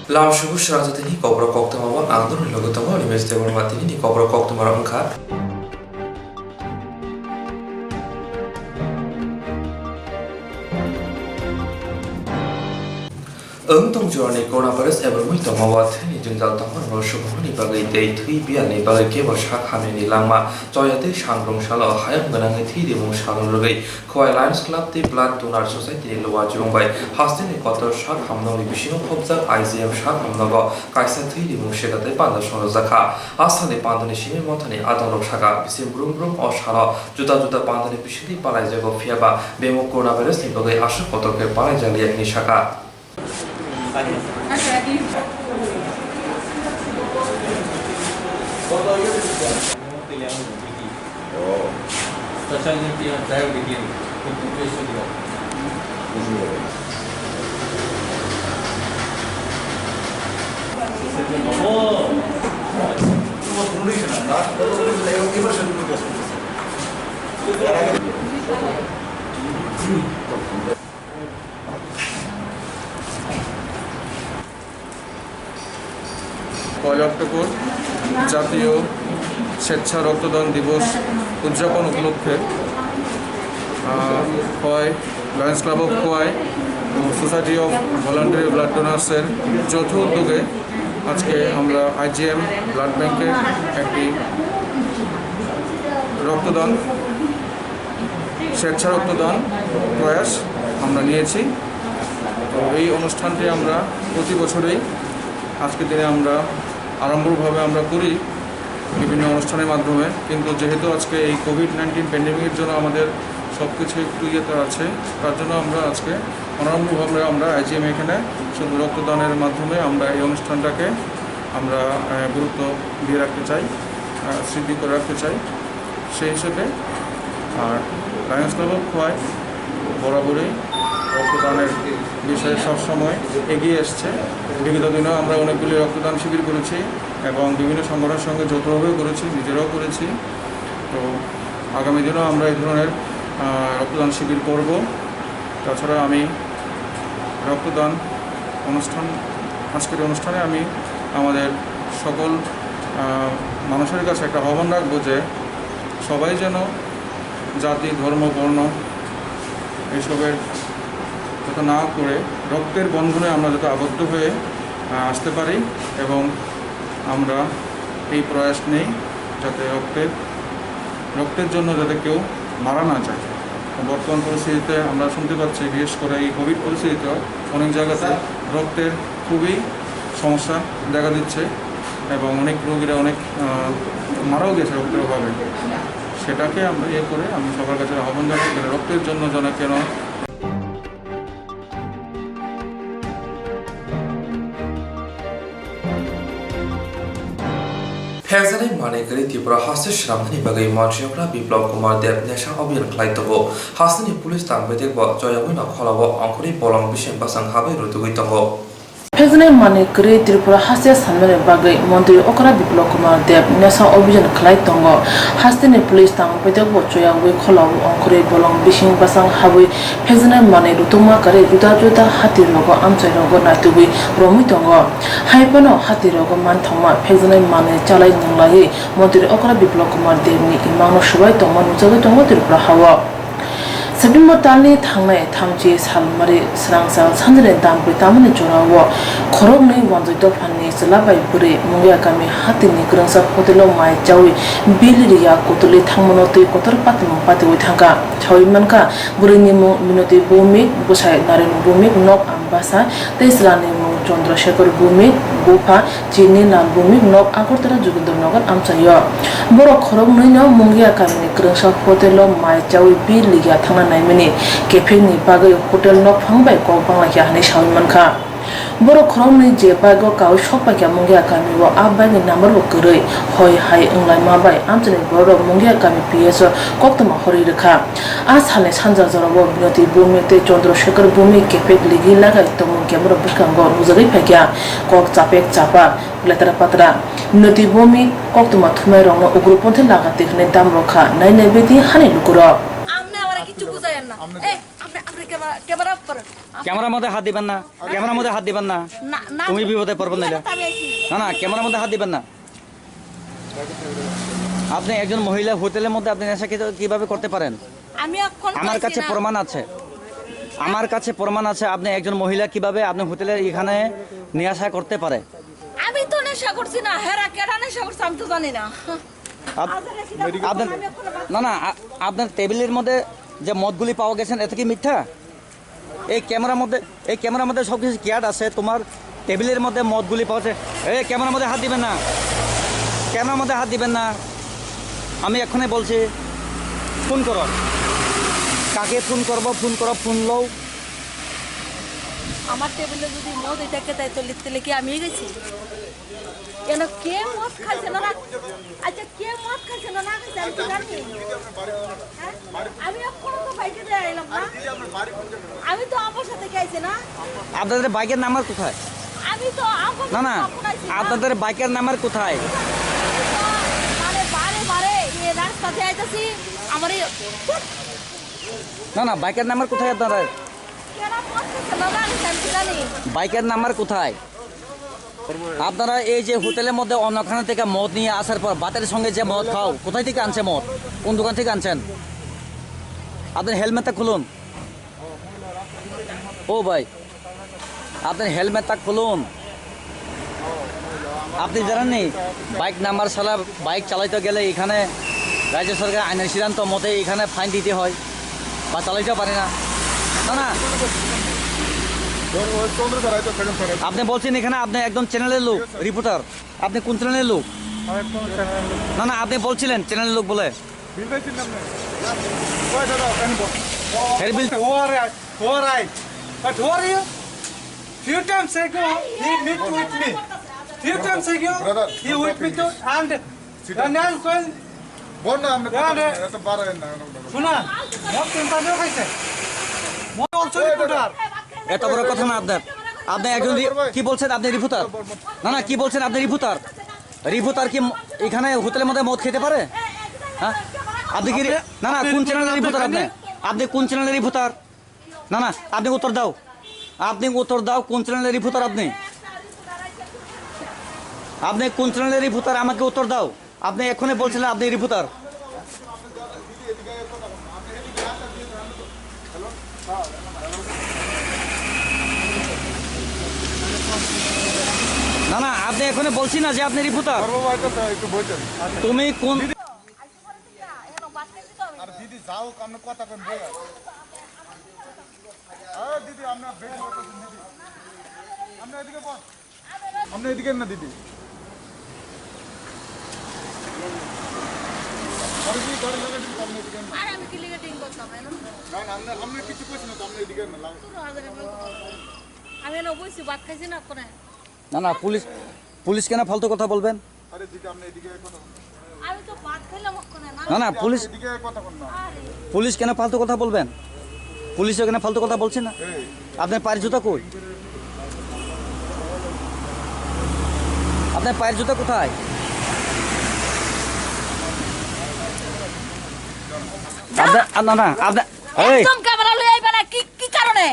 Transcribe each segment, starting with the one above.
Lam shubu shrazatini kobra koktamama angdon logotama limes devar matini kobra koktamara angka. Tong jorani coronavirus ever muy tomawat ni junjal tamar roshubu ni bagai dei thui bia ni bagai ke bashak hamni ni langma joyate shangrong shala hayam ganang thi de mong shalong rogai khoi Lions Club the Blood Donor Society ni lowa jong bai hastin ni kotor shak hamno ni bishino khobja IGM shak hamno go kaisa thi de mong shegate panda shoro zakha asa ni panda ni shime mothani adolok shaka bisim brum brum o shala juda juda panda ni bishidi palai jago fiaba bemo coronavirus ni bagai ashu kotor ke palai jali ni shaka Poila October জাতীয় স্বেচ্ছা রক্তদান দিবস উদযাপন উপলক্ষে Khowai Lions club of Khowai এবং society of voluntary blood ডোনার্সের যৌথ উদ্যোগে আজকে আমরা IGM ব্লাড ব্যাংকের একটি রক্তদান স্বেচ্ছা রক্তদান প্রয়াস আমরা নিয়েছি। তো এই অনুষ্ঠানটি আমরা প্রতি বছরেই আজকের দিনে আমরা আড়ম্বরভাবে আমরা করি বিভিন্ন অনুষ্ঠানের মাধ্যমে, কিন্তু যেহেতু আজকে এই কোভিড-19 প্যান্ডেমিকের জন্য আমাদের সব কিছু একটু ইয়েতে আছে, তার জন্য আমরা আজকে অনাড়ম্বরভাবে আমরা IGM এখানে শুধু রক্তদানের মাধ্যমে আমরা এই অনুষ্ঠানটাকে আমরা গুরুত্ব দিয়ে রাখতে চাই, স্মৃতি করে রাখতে চাই। সেই হিসেবে আর লায়ন্স ক্লাব অফ খোয়াই বরাবরই রক্তদানের বিষয়ে সবসময় এগিয়ে এসছে। বিগত দিনেও আমরা অনেকগুলি রক্তদান শিবির করেছি এবং বিভিন্ন সংগঠনের সঙ্গে যৌথভাবেও করেছি, নিজেরাও করেছি। তো আগামী দিনেও আমরা এই ধরনের রক্তদান শিবির করব। তাছাড়া আমি রক্তদান আজকের অনুষ্ঠানে আমি আমাদের সকল মানুষের কাছে একটা আহ্বান রাখবো যে সবাই যেন জাতি, ধর্ম, বর্ণ এসবের যাতে না করে রক্তের বন্ধনে আমরা যাতে আবদ্ধ হয়ে আসতে পারি এবং আমরা এই প্রয়াস নেই যাতে রক্তের জন্য যাতে কেউ মারা না যায়। বর্তমান পরিস্থিতিতে আমরা শুনতে পাচ্ছি, বিশেষ করে এই কোভিড পরিস্থিতিতে অনেক জায়গাতে রক্তের খুবই সমস্যা দেখা দিচ্ছে এবং অনেক রোগীরা অনেক মারাও গেছে রক্তের অভাবে। সেটাকে আমরা করে আমি সবার কাছে আহ্বান জানাই রক্তের জন্য যেন কেন Hezane mane gari Tripura hasse shramdani bagai Montreal Biplab Kumar Dev National Abhiyan Klaitobo hasni police tangbetek bo joyabuna kholabo angkuri bolong bishem basang habe rutugui tongo Hezane mane gari Tripura hasse sanmane bagai Montreal Okra Biplab Kumar Dev National Abhiyan Klaitongo hasni police tangbetek bo joyabui kholabo angkuri bolong bishem basang habe Hezane mane rutuma kare juda hati rogo amchai rogo natugui romi tongo haipano hati rogo manthoma Hezane mane chalai nanglahi Montreal Okra Biplab Kumar Dev ni imano shubai tongo nujagai tongo Tripura hawa September tali thangnai thamchi salmari srangsal sanjre dampri tamani jorawo khorok nei wanjoi do phanni selabai puri mungya kami hatini grangsa hotelo mai jawi biliriya kotuli thangmono tui kotor patmo patoi thanga chhoimanka burini mo minoti bumik busai naren bumik nok ambasa teislani mo Chandrasekhar bumik bupa chini lal bumik nok akortara jugindar nogan amchayo boro khorok nei no mungya kami grangsa hotelo mai jawi biliriya thangna naimani kefeni bagai hotel nok phangbai ko bangla kya hani shawmanka boro khorong ni je bago kaw shokpa kya mungya kami wo abai ni number wo kurei hoi hai unglai ma bai amchani boro mungya kami PS koktama hori rekha ashane sanja jora wo binoti bumi te Chandrasekhar bumi kefek ligi lagai tomung kemro bukango muzari phakya kok chapek chapa letara patra noti bumi koktama thumai rong ugroponthe laga tekne dam rokha nai nebedi hani lukuro amne amara kichu buzayen na apne camera করেন ক্যামেরার মধ্যে হাত দিবেন না, ক্যামেরার মধ্যে হাত দিবেন না, না না তুমি বিপদে পড়বে না। আমি আইছি। না না, ক্যামেরার মধ্যে হাত দিবেন না। আপনি একজন মহিলা হোটেলের মধ্যে আপনি নেশা কিভাবে করতে পারেন? আমি এখন আমার কইছি কাছে না। প্রমাণ আছে, আমার কাছে প্রমাণ আছে। আপনি একজন মহিলা কিভাবে আপনি হোটেলের এখানে নেশা করতে পারে? আমি তো নেশা করছি না, হেরা কেডা নেশা করছে আমি তো জানি না। আপ- আজারে কিনা আপনার আমি এখন না না আপনার টেবিলের মধ্যে যে মদগুলি পাওয়া গেছেন এটা কি মিথ্যা? এই ক্যামেরার মধ্যে সব কিছু ক্যাড আছে। তোমার টেবিলের মধ্যে মদগুলি পাওয়া যায়। এই ক্যামেরার মধ্যে হাত দিবেন না, ক্যামেরার মধ্যে হাত দিবেন না। আমি এক্ষুনি বলছি, ফোন করো। কাকে ফোন করবো? ফোন করো, ফোন লও। আমার টেবিলে যদি মদ এটাকে তাই তো লিখতে লিখে আমি গেছি কেন কে মদ খাইছে না আচ্ছা কে মদ খাইছে না খাইছে আমি তো জানি হ্যাঁ? আমি এখন তো বাইকে দিয়ে এলাম না আমি তো আমার সাথে খাইছি না আপনাদের বাইকের নাম্বার কোথায়? আমি তো আমার না না, আপনাদের বাইকের নাম্বার কোথায়? বারে বারে বারে এই রাস্তাতে আইতাছি আমার এই না না, বাইকের নাম্বার কোথায় আপনাদের? কেন মদ খাইছে না আমি তো জানি বাইকের নাম্বার কোথায়? আপনারা এই যে হোটেলের মধ্যে অন্যখানে থেকে মদ নিয়ে আসার পর বাতের সঙ্গে যে মদ খাও, কোথায় থেকে আনছে মদ? কোন দোকান থেকে আনছেন? আপনার হেলমেটটা খুলুন। ও ভাই, আপনার হেলমেটটা খুলুন। আপনি জানেননি বাইক নাম্বার ছাড়া বাইক চালাইতে গেলে এখানে রাজ্য সরকার আইনের সিদ্ধান্ত মতে এখানে ফাইন দিতে হয় বা চালাইতেও পারে না। না না, আপনি বলছেন এখানে আপনি একদম চ্যানেলের লোক, রিপোর্টার। আপনি কোন চ্যানেলের লোক? না না, আপনি বলছিলেন চ্যানেলের লোক বলে। Who are I? But who are you? Few times ago, he meet with me. Few times ago, he with me too. And now going, Suna, what interview খাইছে? মই also reporter. এত বড় কথা না আপনার। আপনি একজন কি বলছেন? আপনি রিপোর্টার? না না, কি বলছেন? আপনি রিপোর্টার? রিপোর্টার কি এখানে হোটেলের মধ্যে মদ খেতে পারে? হ্যাঁ, আপনি কি না না, কোন চ্যানেলের রিপোর্টার আপনি? আপনি কোন চ্যানেলের রিপোর্টার? না না, আপনি উত্তর দাও। আপনি উত্তর দাও, কোন চ্যানেলের রিপোর্টার আপনি? আপনি কোন চ্যানেলের রিপোর্টার? আমাকে উত্তর দাও। আপনি এখনই বলছিলেন আপনি রিপোর্টার। না না, আপনি এখনই বলছি না যে আপনি রিপোর্টার। তুমি কোন দিদি যাও আমরা কথা কেন বই দিদি আমরা বেশ দিদি আমরা এদিকে বল আমরা এদিকে না দিদি আর আমি কি লিখে টিং করতাম না না আমরা আমরা কিছু কইছি না তো আমরা এদিকে না আমি এনে বসছি ভাত খাইছি না কোনে না না, পুলিশ কেন ফালতু কথা বলবেন? আরে দিদি আমরা এদিকে কথা আমি তো ভাত খাইলাম কোনে না না না, এদিকে কথা বল না পুলিশ কেন ফালতু কথা বলবেন? পুলিশ এখানে ফালতু কথা বলছে না। আপনার পায়ের জুতা কই? আপনার পায়ের জুতা কোথায়? না না, আপনার এই একদম ক্যামেরা লই আইবা না কি কারণে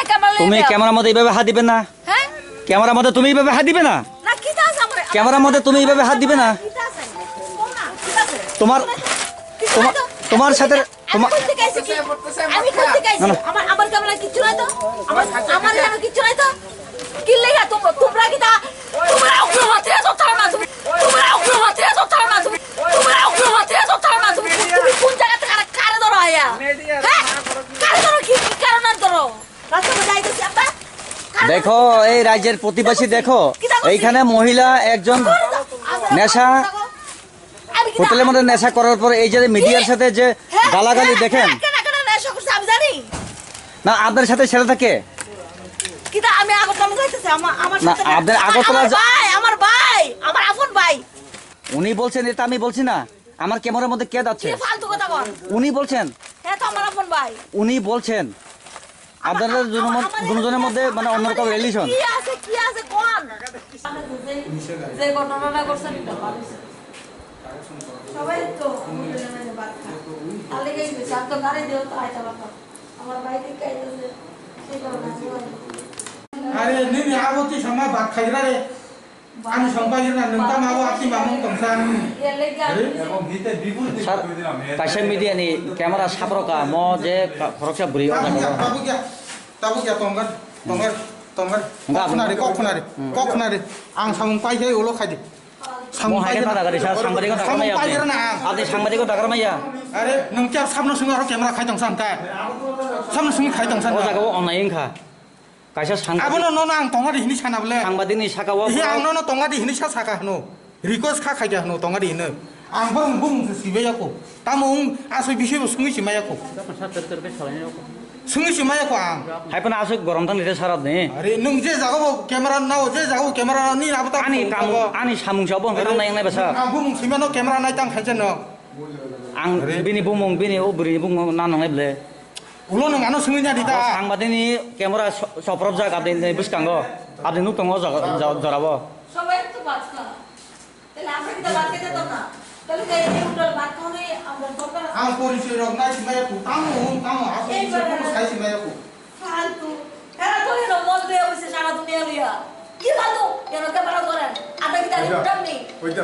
ক্যামেরা লই তুমি ক্যামেরার মধ্যে এইভাবে হাত দিবে না। হ্যাঁ ক্যামেরার মধ্যে তুমি এইভাবে হাত দিবে না। না কি দাস আমার ক্যামেরার মধ্যে তুমি এইভাবে হাত দিবে না। কি দাস কোন না কি দাস তোমার তোমার সাথে তোমার আমি করতে গাইছি আমার ক্যামেরা কিছু নাই তো আমার ক্যামেরা কিছু নাই তো কি লাগা তোমরা কি দা তোমরা উগ্র হাতে তো তার না তোমরা উগ্র হাতে তো তার না তোমরা উগ্র হাতে তো তার না তুমি কোন জায়গা থেকে কারে ধরো আয়া হ্যাঁ কারে ধরো কি কারণে ধরো রাস্তা যাইতেছি আপা দেখো, এই রাজ্যের প্রতিবাসী দেখো, এইখানে মহিলা একজন নেশা হোটেলের মধ্যে নেশা করার পর এই যে মিডিয়ার সাথে যে গালাগালি দেখেন আমি জানি না, আপনার সাথে ছেলে থাকে কিটা আমি আগরতলা যাইতেছি আমার না, সাথে আপনার আগরতলা আমার ভাই আমার আপন ভাই উনি বলছেন, এটা আমি বলছি না। আমার ক্যামেরার মধ্যে কে যাচ্ছে? কি ফালতু কথা বল উনি বলছেন, হ্যাঁ তো আমার আপন ভাই উনি বলছেন আপনাদের দুজনের মধ্যে মানে অন্যরকম রিলেশন। কি আছে কোন যে ঘটনাটা করছেন সবাই তো আলে গেছে শান্ত গাড়ি দিও তো আইতা বাবা আমার ভাই ঠিক আইতাছে nini aboti sama bak khaira re ani sampai na nungta mawo ati mamung tongsa sir কাইসা মিডিয়ানি ক্যামেরা সাপরকা ম যে ফরকসা বুড়ি tabu kya tonggar kokhnari ang samung pai jai ulo khai di ম হাইকে না গাড়ি স্যার সাংবাদিক টাকা মাইয়া আপনি সাংবাদিক টাকা মাইয়া are nung kya samno sunga ro camera khai tongsan ta samno sungi khai tongsan ও জায়গা অনলাইন খা কাইসা abono no ang tonga di hini sana bole সাংবাদিকনি সাকাও hi ang no tonga di hini sa saka no request kha khai ja no tonga di ne ang bung sibe ya ko tamung asoi bisoi sungi si maya ko sungi si maya ko ang হাইপনা আসে গরম থান লিতে সারাত নে are nung je jago camera nao je jago camera ni abata আনি কাম আনি সামুং সাবো হরম নাই নাই বাসা ang bung simano camera nai tang khai no আং বিনি বুমং বিনি ও বুড়ি বুং না নং লাই বলে ulo nung ano sungi nya di ta সাংবাদিকনি ক্যামেরা সপ্রব জায়গা আপনি বুঝকাঙ্গ আপনি নুতঙ্গ জরাবো সবাই তো বাত কর তাহলে আমরা কি বাত খেতে তো না তাহলে এই উল্টোর বাত খাওয়ালে আমরা দরকার আছে ang polisi rok nai si maya ko tamu asoi bisoi khai si maya ko ফালতু এরা তো এর মল দিয়ে হইছে সারা দুনিয়া লইয়া কি ফালতু এর ক্যামেরা করেন আপনি কি তাহলে উঠাম নেই ওইটা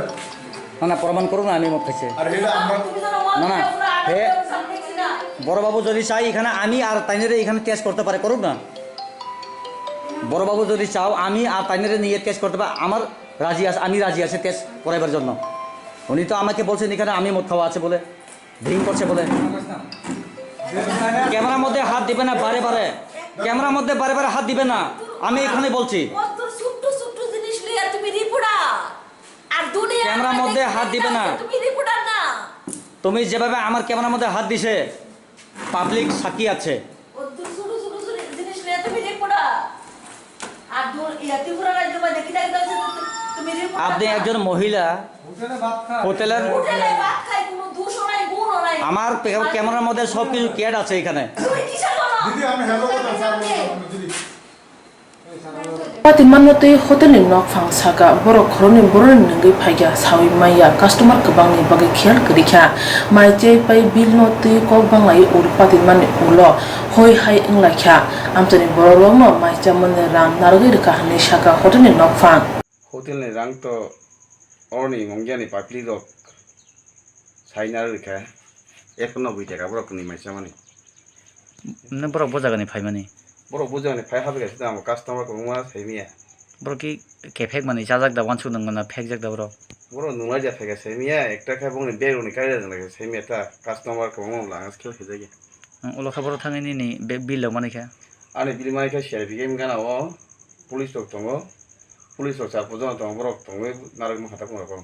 না না প্রমাণ করুন না আমি মুখ খাইছে আর হেলা আমরা তুমি তো মল না, না, দিয়ে পুরো আটকে হে। সামনে কি না বড়বাবু যদি চাই এখানে আমি আর তাইনেরে এখানে টেস্ট করতে পারে করুক না বড়বাবু যদি চাও আমি আর তাইনেরে নিয়ে টেস্ট করতে পারে আমার রাজি আছে আমি রাজি আছি টেস্ট করাইবার জন্য উনি তো আমাকে বলছেন এখানে আমি মদ খাওয়া আছে বলে ড্রিঙ্ক করছে বলে ক্যামেরার মধ্যে হাত দিবে না বারে বারে ক্যামেরার মধ্যে বারে বারে হাত দিবে না আমি এখানে বলছি কত ছোট জিনিস লইয়া তুমি রিপোর্টার আর দুনিয়া ক্যামেরার মধ্যে হাত দিবে না। তুমি রিপোর্টার না তুমি যেভাবে আমার ক্যামেরার মধ্যে হাত দিছে পাবলিক সাক্ষী আছে কত ছোট জিনিস লইয়া তুমি রিপোর্টার আর ইয়া ত্রিপুরা রাজ্য মধ্যে কি দেখা যাচ্ছে তুমি রিপোর্টার আপনি একজন মহিলা হোটেলের হোটেলে ভাত খাই কোনো দোষও নাই গুণও নাই আমার ক্যামেরার মধ্যে সব কিছু ক্যাড আছে এখানে তুমি কিসের জন্য দিদি আমি হ্যালো কথা স্যার দিদি Patimanotei hotel ni nok phang saka borok khoroni boroni ngai phaiga sawi maya customer kabang ni bagai khial krikha mai che pai bill no te ko bangai ur patiman ni ulo hoi hai ingla kha amtani borok no mai chamon ram nargai rika hani saka hotel ni nok phang hotel ni rang to orni mongyani papli rok saina rika 190 টাকা বড় কোনি মাইসা মানে নে বড় বোঝাগানি ফাইমানি বড় বুঝানি 500 গেছে দাম customer কো মুয়া সাইমিয়া বড় কি কেফেক মানে জাজাক দা ওয়ান সুদং না ফেক জাক দা বড় বড় নুয়া যা থেকে সাইমিয়া একটা খাই বংনি বেরুনি কাইরা লাগে সাইমিয়া তা কাস্টমার কো মুয়া লাগাস খেল খেজাগে ওলো খবর থাঙিনি নি বিল মানে খা আনি বিল মাই খা শেয়ার বিগেম গানা ও পুলিশ রক তঙ্গ পুলিশ রক চার পজন তঙ্গ বড় তঙ্গ নারক মু হাতা কোন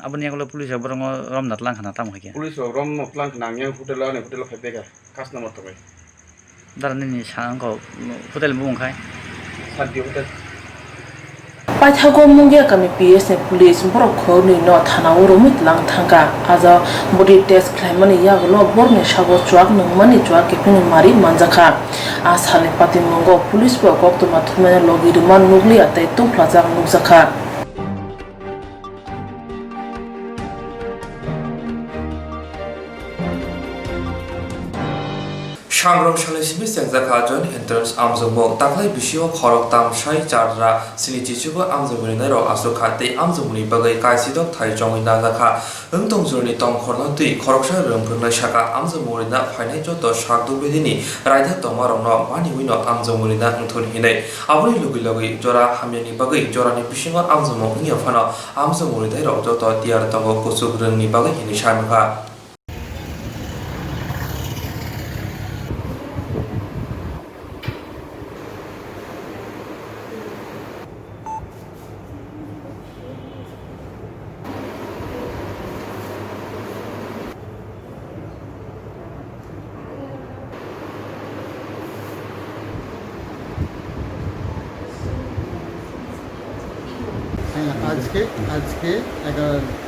আপনি এগুলো পুলিশ বরং রমনাথ লাংখানা তাম হাইকে পুলিশ রক রম প্লান নামিয়া হোটেল আনি হোটেল খাইবেগা কাস্টমার তঙ্গ দারানি নি সাংক হোটেল বুংখাই শান্তি hotel Paithago mungya kami PS ne police borok khorni no thana urumit lang thanga aja body test claimani ya glo borne shago chuak nungmani chuak kepini mari manjakha asale patimongo police bo kok to mathumena logi man nugli atai tum plaza nugjakha Shangrong Shalisibi Sengzaka Joint Entrance Amzumbo Taklai Bishio Khorok Tam Shai Chadra Sinichichuba Amzumuni Nero Asukate Amzumuni Bagai Kaisidok Tai Jongi Nazaka Ungtong Zurni Tong Khornoti Khoroksha Rumpurna Shaka Amzumurina Financial to Shakdu Bedini Raida Tomarong no Mani Wino Amzumurina Untun Hine Aburi Lugilogi Jora Hamyani Bagai Jorani Bishingo Amzumo Niafano Amzumurida Rojoto Tiar Tongo Kusugurni Bagai Hinishamka আজকে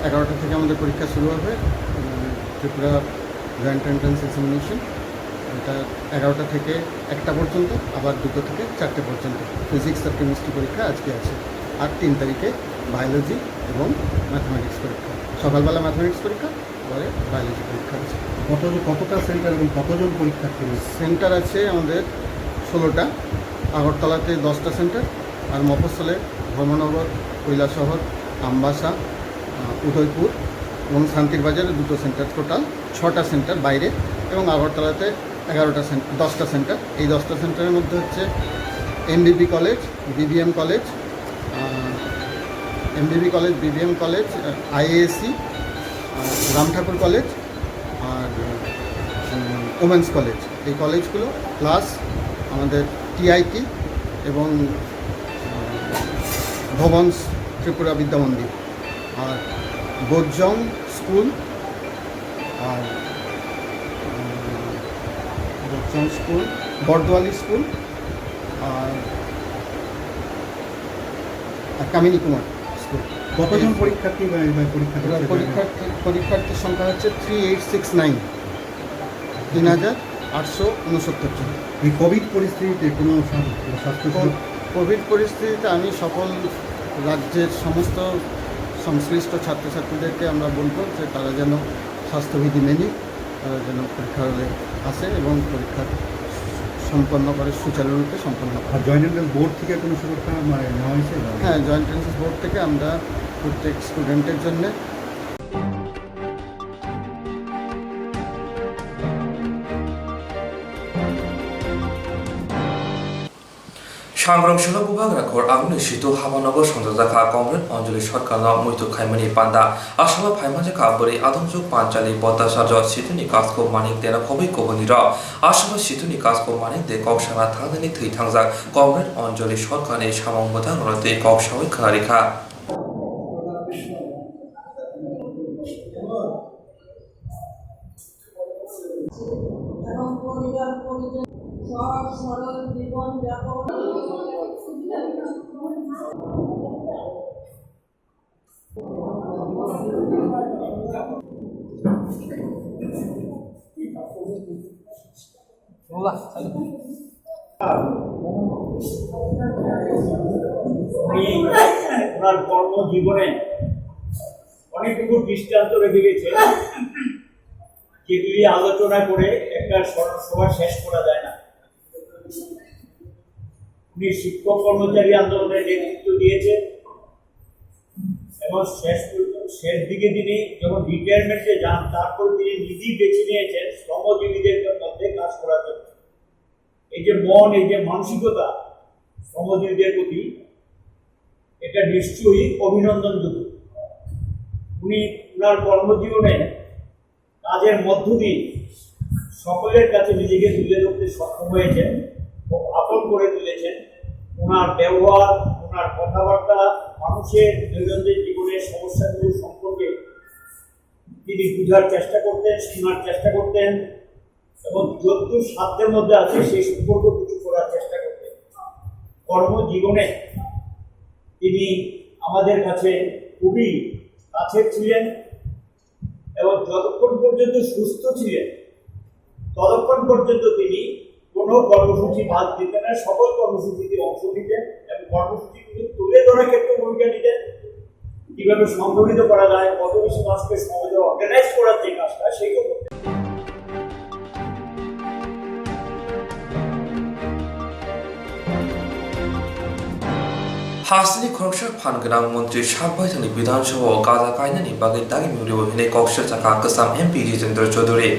11টা থেকে আমাদের পরীক্ষা শুরু হবে Tripura joint entrance examination এটা 11টা থেকে 1টা পর্যন্ত আবার 2টো থেকে 4টে পর্যন্ত ফিজিক্স আর কেমিস্ট্রি পরীক্ষা আজকে আছে আর 3 তারিখে বায়োলজি এবং ম্যাথমেটিক্স পরীক্ষা সকালবেলা ম্যাথমেটিক্স পরীক্ষা পরে বায়োলজি পরীক্ষা আছে কতটা সেন্টার এবং কতজন পরীক্ষার্থী সেন্টার আছে আমাদের 16টা আগরতলাতে 10টা সেন্টার, আর মফস্বলে ধর্মনগর, কৈলাসহর, আমবাসা, উদয়পুর এবং শান্তির বাজারে 2টো সেন্টার, টোটাল 6টা সেন্টার বাইরে, এবং আগরতলাতে 10টা সেন্টার। এই 10টা সেন্টারের মধ্যে হচ্ছে MBB college, BBM college, BBM college, IASC, Ramthakur college আর ওমেন্স কলেজ। এই কলেজগুলো প্লাস আমাদের টিআইটি এবং ভবনস ত্রিপুরা বিদ্যা মন্দির, আর বোজং স্কুল, আর বরদোয়ালি স্কুল, আর কামিনী কুমার স্কুল। কতজন পরীক্ষার্থী পরীক্ষার্থীর সংখ্যা হচ্ছে 3869, 3869 জন। এই কোভিড পরিস্থিতিতে কোনো স্বাস্থ্য কোভিড পরিস্থিতিতে আমি সকল রাজ্যের সমস্ত সংশ্লিষ্ট ছাত্রছাত্রীদেরকে আমরা বলব যে তারা যেন স্বাস্থ্যবিধি মেনে তারা যেন পরীক্ষা হলে আসে এবং পরীক্ষা সম্পন্ন করে, সুচারুরূপে সম্পন্ন করে। আর জয়েন্ট এন্ট্রান্স বোর্ড থেকে কোনো সুরক্ষা নেওয়া হয়েছে? হ্যাঁ, জয়েন্ট এন্ট্রান্স বোর্ড থেকে আমরা প্রত্যেক স্টুডেন্টের জন্যে সংরক্ষণ বিভাগ রাখর আগুনে শীত হাবানগর সংযোজাখা কংগ্রেস অঞ্চলে সরকার মৈত্র খাইমানি পান্ডা আসামা ফাইমাজাখা বরে আদমযুগ পাঞ্চালি বদাসাজ সিতুনি কাজকো মানিক দেনা খবই কবনির আসামা সিতুনি কাজকো মানিক দে ককসানা থাংদানি থৈ থাংজাক কংগ্রেস অঞ্চলে সরকারের সামং মোদাং রতে ককসাওই খারিখা সহজ সরল জীবন যাপন ওনার কর্মজীবনে অনেকটুকু দৃষ্টান্ত রেখে গেছে, যেগুলি আলোচনা করে একটা সভা শেষ করা যায় না। উনি শিক্ষক কর্মচারী আন্দোলনের নেতৃত্ব দিয়েছেন এবং শেষ দিকে তিনি যখন রিটায়ারমেন্টে যান তারপর তিনি নিজেই বেছে নিয়েছেন শ্রমজীবীদের মধ্যে কাজ করার জন্য। এই যে মন, এই যে মানসিকতা শ্রমজীবীদের প্রতি, এটা নিশ্চয়ই অভিনন্দনযোগ্য। উনি ওনার কর্মজীবনে কাজের মধ্য দিয়ে সকলের কাছে নিজেকে তুলে ধরতে সক্ষম হয়েছেন, খুব আপন করে তুলেছেন। ওনার ব্যবহার, ওনার কথাবার্তা মানুষের দৈনন্দিন জীবনের সমস্যাগুলো সম্পর্কে তিনি বোঝার চেষ্টা করতেন, শোনার চেষ্টা করতেন এবং যতদূর সাধ্যের মধ্যে আছে সেই সম্পর্ক কিছু করার চেষ্টা করতেন। কর্মজীবনে তিনি আমাদের কাছে খুবই কাছের ছিলেন এবং যতক্ষণ পর্যন্ত সুস্থ ছিলেন ততক্ষণ পর্যন্ত তিনি কোনো কর্মসূচি বাদ দিতেন না, সকল কর্মসূচিতে অংশ নিতেন এবং কর্মসূচিগুলো তুলে ধরার ক্ষেত্রে ভূমিকা নিতেন। কীভাবে সংগঠিত করা যায়, কত বেশি মানুষকে সমাজে অর্গানাইজ করার যে কাজটা সেইগুলো করতেন। हासिनी खरगसा फानगोनां मन्त्री साबबायथानि विधानसभा गाजा कायनानि बागै दागि मिउरियाव हिनै कक्सर चाका गोसाम एमपि जितेन्द्र चौधुरी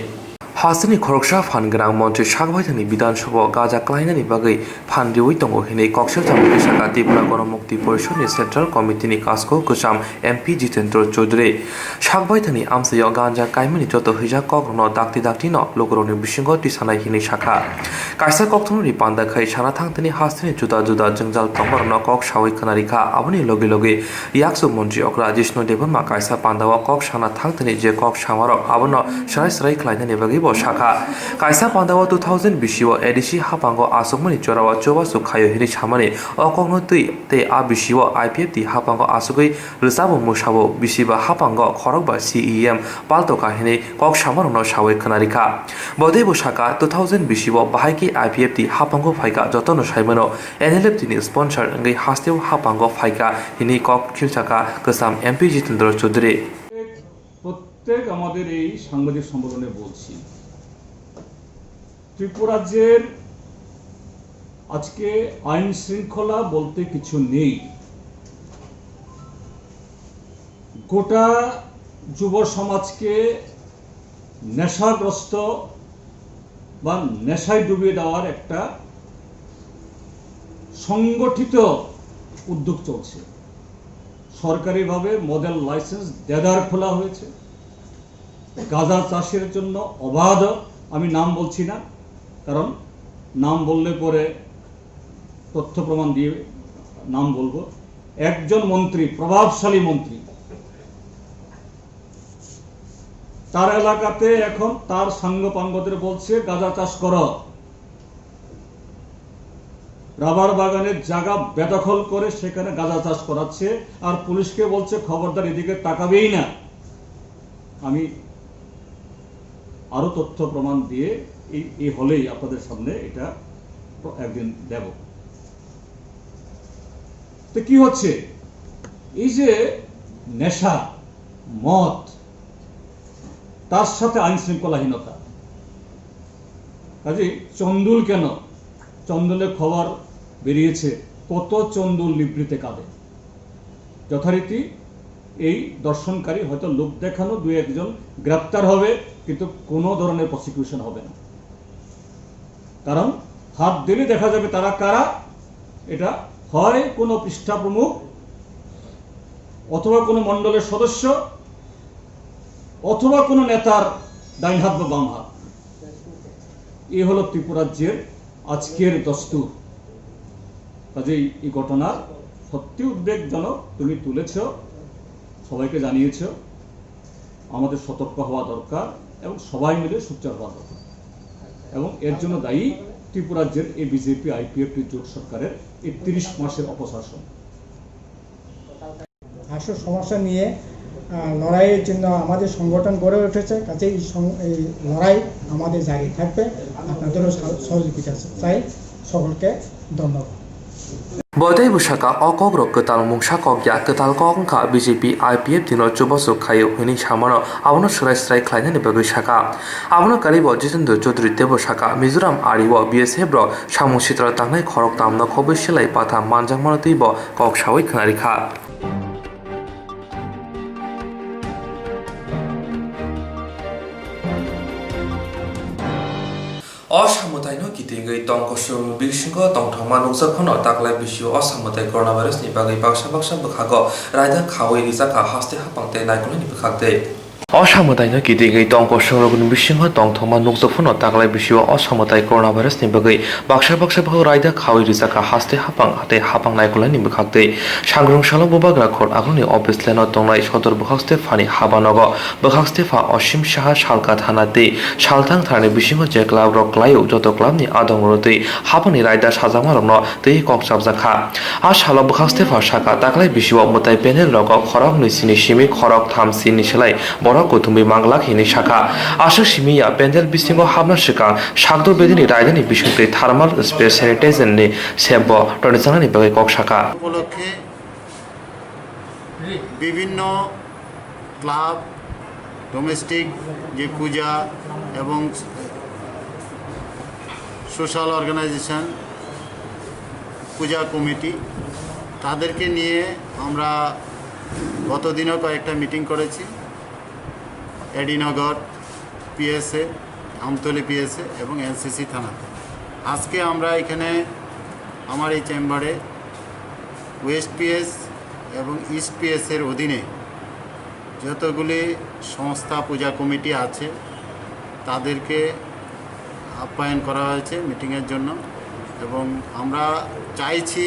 हासिनी खरगसा फानगोनां मन्त्री साबबायथानि विधानसभा गाजा क्लायनानि बागै फानरिवै दङ हिनै कक्सर चाका चाका त्रिपुरा गणमुक्ति परिषदनि सेन्ट्रेल कमिटिनि काजखौ गोसाम एमपि जितेन्द्र चौधुरी साबबायथानि आमसायाव गान्जा कायमानि जत हैजा कग्रन दाक्ति दाक्ति न लोगरनि बिसिंग तिसानाय हिनै शाखा कायसा कक्थननि पान्दाखै साना थांथनि हासिनी जुदा जुदा जंजाल तंगरन कक सावै खोनारिखा आबनि लगे लगे याक्सु मन्त्री अक्रा जिष्णु देबमा कायसा पान्दावा कक साना थांथनि जे कक सामार आबन सराय सराय क्लायनानि बागै शाखा कायसा पान्दावा 2000 बिसिव एडिसि हापांग आसुकमनि चोरावा चोबासु खायो हिरि सामानि अकंनो तै ते आ बिसिव आईपीएफ ति हापांग आसुकै रसाबो मुसाबो बिसिबा हापांग खरगबा सीईएम पाल्तका हिनै कक सामारनो सावै खोनारिखा बदैबो शाखा 2000 बिसिव बाहायकि आईपीएफ ति हापांग फाइका जतन साइमनो एनएलएफ तिनि स्पन्सर अंगै हास्तेव हापांग फाइका हिनै कक खिलचाका गोसाम एमपि जितेन्द्र चौधुरी প্রত্যেক আমাদের এই সাংবাদিক সম্মেলনে বলছি ত্রিপুরা রাজ্যের আজকে আইন শৃঙ্খলা বলতে কিছু নেই। গোটা যুব সমাজকে নেশাগ্রস্ত বা নেশায় ডুবিয়ে দেওয়ার একটা সংগঠিত উদ্যোগ চলছে। সরকারিভাবে মডেল লাইসেন্স দেদার খোলা হয়েছে। গাঁজা চাষের জন্য অবাধ, আমি নাম বলছি না, কারণ নাম বললে পরে তথ্য প্রমাণ দিয়ে নাম বলবো। একজন মন্ত্রী, প্রভাবশালী মন্ত্রী, তার এলাকাতে এখন তার সাঙ্গপাঙ্গদের বলছে গাঁজা চাষ করো। রাবার বাগানের জায়গা বেদখল করে সেখানে গাঁজা চাষ করাচ্ছে, আর পুলিশকে বলছে খবরদার এদিকে তাকাবেই না। আমি আরো তথ্য প্রমাণ দিয়ে এই হলেই আপনাদের সামনে এটা একদিন দেব। তো কি হচ্ছে, এই যে নেশা, মদ, তার সাথে আইন শৃঙ্খলাহীনতা। কাজে চন্দুল কেন, চন্দুলের খবর বেরিয়েছে, কত চন্দুল নিবৃতে কাঁদে। যথারীতি এই দর্শনকারী হয়তো লোক দেখানো দুই একজন গ্রেপ্তার হবে, কিন্তু কোনো ধরনের প্রসিকিউশন হবে না। কারণ হাত দিলে দেখা যাবে তারা কারা। এটা হয় কোনো পৃষ্ঠা প্রমুখ, অথবা কোনো মণ্ডলের সদস্য, অথবা কোনো নেতার ডাইন হাত বা বাম হাত। এই হলো ত্রিপুরা রাজ্যের আজকের দস্তুর। কাজেই এই ঘটনা সত্যি উদ্বেগজনক। তুমি তুলেছ, সবাইকে জানিয়েছ, আমাদের সতর্ক হওয়া দরকার এবং সবাই মিলে সোচ্চার হওয়া দরকার। এবং এর জন্য দায়ী ত্রিপুরা রাজ্যের এই বিজেপি IPF জোট সরকারের ৩১ মাসের অপশাসন। আসল সমস্যা নিয়ে লড়াইয়ের জন্য আমাদের সংগঠন গড়ে উঠেছে। কাজে এই লড়াই আমাদের জারি থাকবে। আপনাদেরও সহযোগিতা চাই। সকলকে ধন্যবাদ। বদাই বসাকা অকগ্রক কেতাল মুংসা কগ্যা কেতাল কংকা বিজেপি IPF দিন চুবসু খায়ু হিনি সামানো আবনো সরাই সরাই খাইনানি বগৈ শাখা আবনো কারিব জিতেন্দ্র চৌধুরী দেব শাখা মিজোরাম আরিব BSF র সামু চিত্র তাংনাই খরক তামনা খবৈ সেলাই পাথা মানজাং মানতৈব কক সাওই খানারিখা। असामुदायनो गिदिङै तंकसु बिसिंग तंथमा नुकसाखनो ताकलाय बिसिउ असामुदाय कोरोना भाइरासनि बागै बाक्सा बाक्सा बोखागो रायदा खावै रिजाखा हास्ते हापांते नायखौनायनि बोखागदे असामुदायनो गिदिङै तंकसु बिसिंग तंथमा नुकसाखनो ताकलाय बिसिउ असामुदाय कोरोना भाइरासनि बागै बाक्सा बाक्सा बोखागो रायदा खावै रिजाखा हास्ते हापां नायखौनायनि बोखागदे सांग्रं सालो बोबाग्रा खर आगुनि अफिस लेनो तंनाय सदर बोखागस्ते फानि हाबानगो बोखागस्ते फा असिम साहा सालका थाना दे सालथां थाने बिसिंग जे क्लाब रक लायो जत क्लाबनि आदं रतै हाबनि रायदा साजामारनो तै कक साबजाखा आ साल बोखागस्ते फा साका ताकलाय बिसिव मुताय पेनेल रक खरक नैसिनि सिमि खरक थामसिनि सोलाय बर गौतुमि मांगलाक हिनि साखा आसु सिमिया पेन्डेल बिसिंग हाबना सिगां सागदो बेदिनि रायदानि बिसिंतै थार्माल स्प्रे सैनिटाइजारनि सेब टनिजानानि बागै कक साखा उपलक्षे বিভিন্ন ক্লাব, ডোমেস্টিক যে পূজা এবং সোশ্যাল অর্গানাইজেশন, পূজা কমিটি, তাদেরকে নিয়ে আমরা গতদিনও কয়েকটা মিটিং করেছি। এডিনগর PSA, আমতলী PSA এবং NCC থানাতে। আজকে আমরা এখানে আমার এই চেম্বারে ওয়েস্ট PS এবং ইস্ট PS এর অধীনে যতগুলি সংস্থা, পূজা কমিটি আছে তাদেরকে আপ্যায়ন করা হয়েছে মিটিংয়ের জন্য। এবং আমরা চাইছি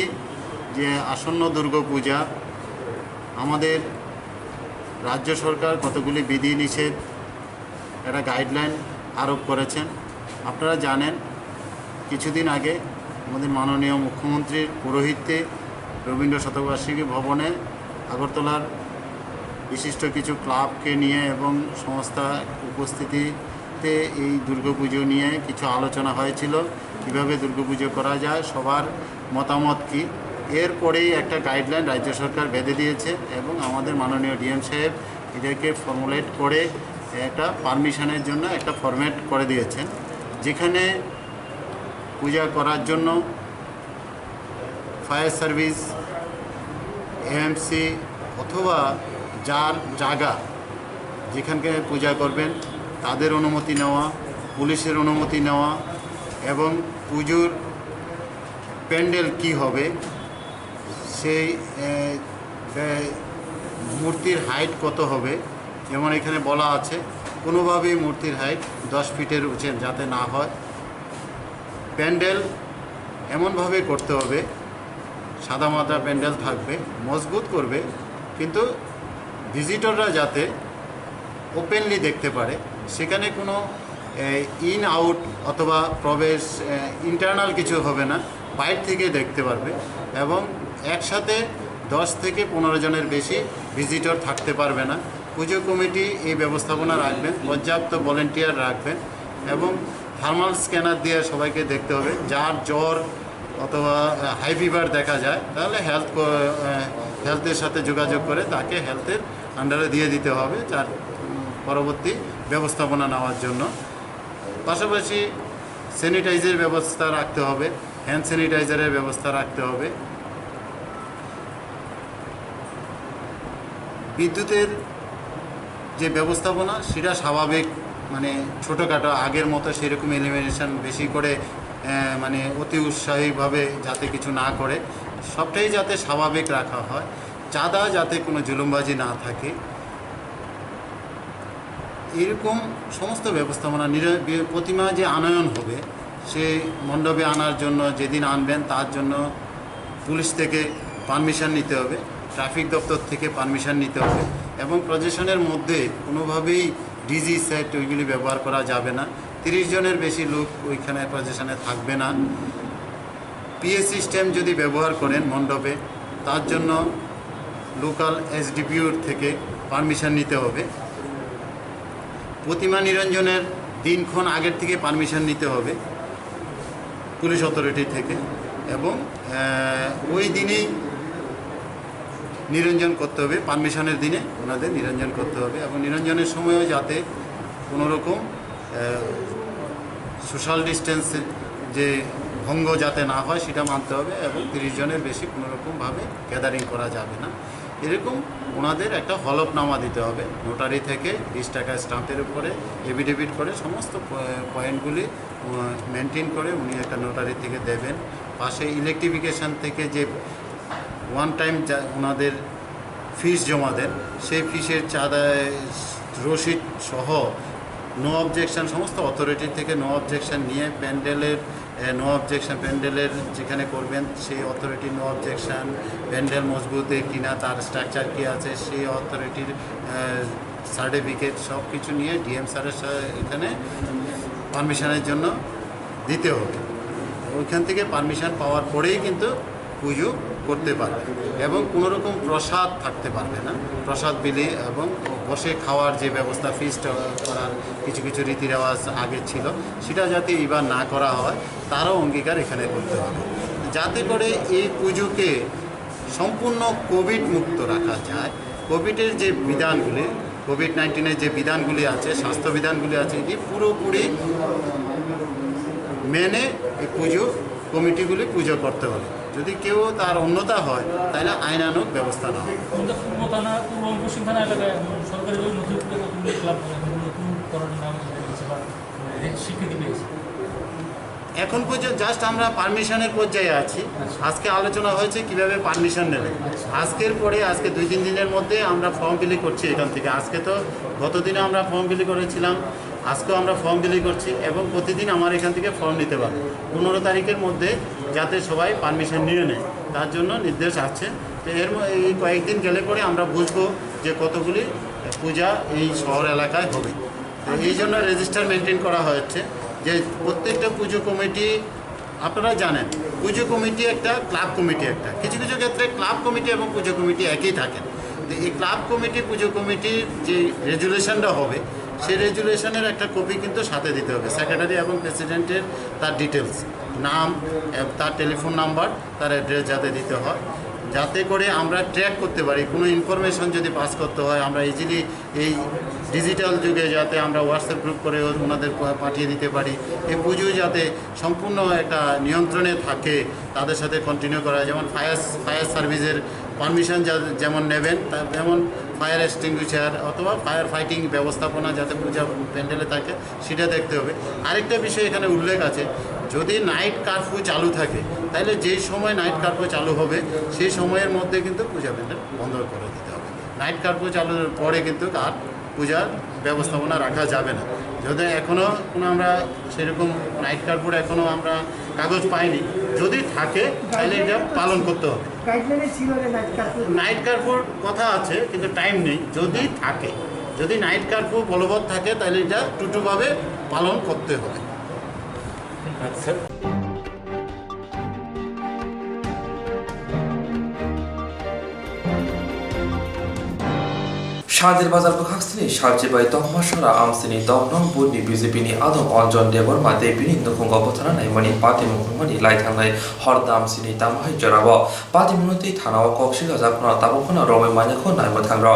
যে আসন্ন দুর্গাপূজা আমাদের রাজ্য সরকার কতগুলি বিধিনিষেধ একটা গাইডলাইন আরোপ করেছেন। আপনারা জানেন কিছুদিন আগে আমাদের মাননীয় মুখ্যমন্ত্রীর পৌরোহিত্যে রবীন্দ্র শতবার্ষিকী ভবনে আগরতলার বিশিষ্ট কিছু ক্লাবকে নিয়ে এবং সংস্থা উপস্থিতিতে এই দুর্গাপুজো নিয়ে কিছু আলোচনা হয়েছিল, কিভাবে দুর্গাপুজো করা যায়, সবার মতামত কী। এরপরেই একটা গাইডলাইন রাজ্য সরকার বেঁধে দিয়েছে এবং আমাদের মাননীয় DM সাহেব এটাকে ফর্মুলেট করে একটা পারমিশনের জন্য একটা ফরম্যাট করে দিয়েছেন, যেখানে পূজা করার জন্য ফায়ার সার্ভিস, এএমসি অথবা যার জায়গা যেখানকে পূজা করবেন তাদের অনুমতি নেওয়া, পুলিশের অনুমতি নেওয়া এবং পুজোর প্যান্ডেল কি হবে, সেই মূর্তির হাইট কত হবে। যেমন এখানে বলা আছে কোনোভাবেই মূর্তির হাইট 10 ফিটের উঁচু যাতে না হয়। প্যান্ডেল এমনভাবে করতে হবে, সাদামাটা প্যান্ডেল থাকবে, মজবুত করবে, কিন্তু ভিজিটররা যাতে ওপেনলি দেখতে পারে, সেখানে কোনো ইন আউট অথবা প্রবেশ ইন্টারনাল কিছু হবে না, বাইরে থেকে দেখতে পারবে। এবং একসাথে 10 থেকে 15 জনের বেশি ভিজিটর থাকতে পারবে না। পুজো কমিটি এই ব্যবস্থাপনা রাখবেন, পর্যাপ্ত ভলেন্টিয়ার রাখবেন এবং থার্মাল স্ক্যানার দিয়ে সবাইকে দেখতে হবে। যার জ্বর অথবা হাই ফিভার দেখা যায় তাহলে হেলথের সাথে যোগাযোগ করে তাকে হেলথের আন্ডারে দিয়ে দিতে হবে যার পরবর্তী ব্যবস্থাপনা নেওয়ার জন্য। পাশাপাশি স্যানিটাইজার ব্যবস্থা রাখতে হবে, হ্যান্ড স্যানিটাইজারের ব্যবস্থা রাখতে হবে। বিদ্যুতের যে ব্যবস্থাপনা সেটা স্বাভাবিক, মানে ছোটোখাটো আগের মতো সেরকম এলিমিনেশন বেশি করে মানে অতি উৎসাহীভাবে যাতে কিছু না করে, সবটাই যাতে স্বাভাবিক রাখা হয়। চাঁদা যাতে কোনো জুলুমবাজি না থাকে, এরকম সমস্ত ব্যবস্থাপনা। প্রতিমা যে আনয়ন হবে সে মণ্ডপে আনার জন্য যেদিন আনবেন তার জন্য পুলিশ থেকে পারমিশন নিতে হবে, ট্রাফিক দপ্তর থেকে পারমিশন নিতে হবে এবং প্রজেশনের মধ্যে কোনোভাবেই ডিজি সেট ওইগুলি ব্যবহার করা যাবে না। 30 জনের বেশি লোক ওইখানে প্রজেশনে থাকবে না। পিএ সিস্টেম যদি ব্যবহার করেন মণ্ডপে তার জন্য লোকাল এসডিপিওর থেকে পারমিশন নিতে হবে। প্রতিমা নিরঞ্জনের দিনক্ষণ আগের থেকে পারমিশন নিতে হবে পুলিশ অথরিটি থেকে এবং ওই দিনেই নিরঞ্জন করতে হবে, পারমিশনের দিনে ওনাদের নিরঞ্জন করতে হবে এবং নিরঞ্জনের সময়ও যাতে কোনোরকম সোশ্যাল ডিস্টেন্সের যে ভঙ্গ যাতে না হয় সেটা মানতে হবে এবং 30 জনের বেশি কোনোরকমভাবে গ্যাদারিং করা যাবে না। এরকম ওনাদের একটা হলফনামা দিতে হবে নোটারি থেকে 20 টাকা স্টাম্পের উপরে এফিডেভিট করে সমস্ত পয়েন্টগুলি মেনটেন করে উনি একটা নোটারি থেকে দেবেন। পাশে ইলেকট্রিফিকেশান থেকে যে ওয়ান টাইম ওনাদের ফিস জমা দেন সেই ফিসের চাঁদা রসিদ সহ নো অবজেকশান, সমস্ত অথরিটি থেকে নো অবজেকশান নিয়ে প্যান্ডেলের নো অবজেকশান, প্যান্ডেলের যেখানে করবেন সেই অথরিটির নো অবজেকশান, প্যান্ডেল মজবুত কিনা, তার স্ট্রাকচার কী আছে সেই অথরিটির সার্টিফিকেট সব কিছু নিয়ে ডিএম স্যারের এখানে পারমিশনের জন্য দিতে হবে। ওইখান থেকে পারমিশন পাওয়ার পরেই কিন্তু পুজো করতে পারবে এবং কোনোরকম প্রসাদ থাকতে পারবে না। প্রসাদ বিলি এবং বসে খাওয়ার যে ব্যবস্থা, ফিস্ট করার কিছু কিছু রীতি রেওয়াজ আগে ছিল সেটা যাতে এবার না করা হয় তারও অঙ্গীকার এখানে করতে হবে, যাতে করে এই পুজোকে সম্পূর্ণ কোভিড মুক্ত রাখা যায়। কোভিডের যে বিধানগুলি, কোভিড-19 যে বিধানগুলি আছে, স্বাস্থ্য বিধানগুলি আছে, এটি পুরোপুরি মেনে এই পুজো কমিটিগুলি পুজো করতে হবে। যদি কেউ তার অন্যতা হয় তাহলে আইনানুগ ব্যবস্থা নেওয়া হবে। এখন পর্যন্ত জাস্ট আমরা পারমিশনের পর্যায়ে আছি। আজকে আলোচনা হয়েছে কিভাবে পারমিশন নেবে। আজকের পরে আজকে 2-3 দিনের মধ্যে আমরা ফর্ম বিলি করছি এখান থেকে। আজকে তো গতদিনে আমরা ফর্ম বিলি করেছিলাম, আজকেও আমরা ফর্ম বিলি করছি এবং প্রতিদিন আমার এখান থেকে ফর্ম নিতে পারবো। 15 তারিখের মধ্যে যাতে সবাই পারমিশন নিয়ে নেয় তার জন্য নির্দেশ আছে। তো এই কয়েকদিন গেলে পরে আমরা বুঝবো যে কতগুলি পূজা এই শহর এলাকায় হবে। তো এই জন্য রেজিস্টার মেনটেন করা হয়েছে যে প্রত্যেকটা পুজো কমিটি, আপনারা জানেন পুজো কমিটি একটা, ক্লাব কমিটি একটা। কিছু কিছু ক্ষেত্রে ক্লাব কমিটি এবং পুজো কমিটি একই থাকেন। তো এই ক্লাব কমিটি পুজো কমিটির যে রেজুলেশনটা হবে সেই রেজুলেশনের একটা কপি কিন্তু সাথে দিতে হবে। সেক্রেটারি এবং প্রেসিডেন্টের তার ডিটেলস, নাম, তার টেলিফোন নাম্বার, তার অ্যাড্রেস যাতে দিতে হয়। যাতে করে আমরা ট্র্যাক করতে পারি। কোনো ইনফরমেশন যদি পাস করতে হয় আমরা ইজিলি এই ডিজিটাল যুগে যাতে আমরা হোয়াটসঅ্যাপ গ্রুপ করে ওনাদের পাঠিয়ে দিতে পারি। এই পুজো যাতে সম্পূর্ণ একটা নিয়ন্ত্রণে থাকে, তাদের সাথে কন্টিনিউ করা। যেমন ফায়ার সার্ভিসের পারমিশন যেমন নেবেন, তেমন ফায়ার এক্সটিংগুইশার অথবা ফায়ার ফাইটিং ব্যবস্থাপনা যাতে পূজা প্যান্ডেলে থাকে সেটা দেখতে হবে। আরেকটা বিষয় এখানে উল্লেখ আছে, যদি নাইট কারফিউ চালু থাকে তাহলে যেই সময় নাইট কারফিউ চালু হবে সেই সময়ের মধ্যে কিন্তু পূজা প্যান্ডেল বন্ধ করে দিতে হবে। নাইট কারফিউ চালুর পরে কিন্তু আর পূজার ব্যবস্থাপনা রাখা যাবে না। যদি এখনও কোনো আমরা সেরকম নাইট কারফিউর এখনও আমরা কাগজ পাইনি, যদি থাকে তাহলে এটা পালন করতে হবে। নাইট কারফিউর কথা আছে কিন্তু টাইম নেই। যদি থাকে, যদি নাইট কারফিউ বলবৎ থাকে তাহলে এটা টুটুভাবে পালন করতে হবে। আচ্ছা, शादिर बाजार बखाक्सिनि शालचिबाय तखमासरा आमसिनि दखनं बुनि बिजेपिनि आदम अनजन देबरमा देबिनि नखंग बथाना नायमानि पार्टी मुखुमनि लाइथांनाय हरदामसिनि तामहाय जराबो पार्टी मुनति थानाव कक्सिगा जाखना ताबखना रमै मानेखौ नायमाथांर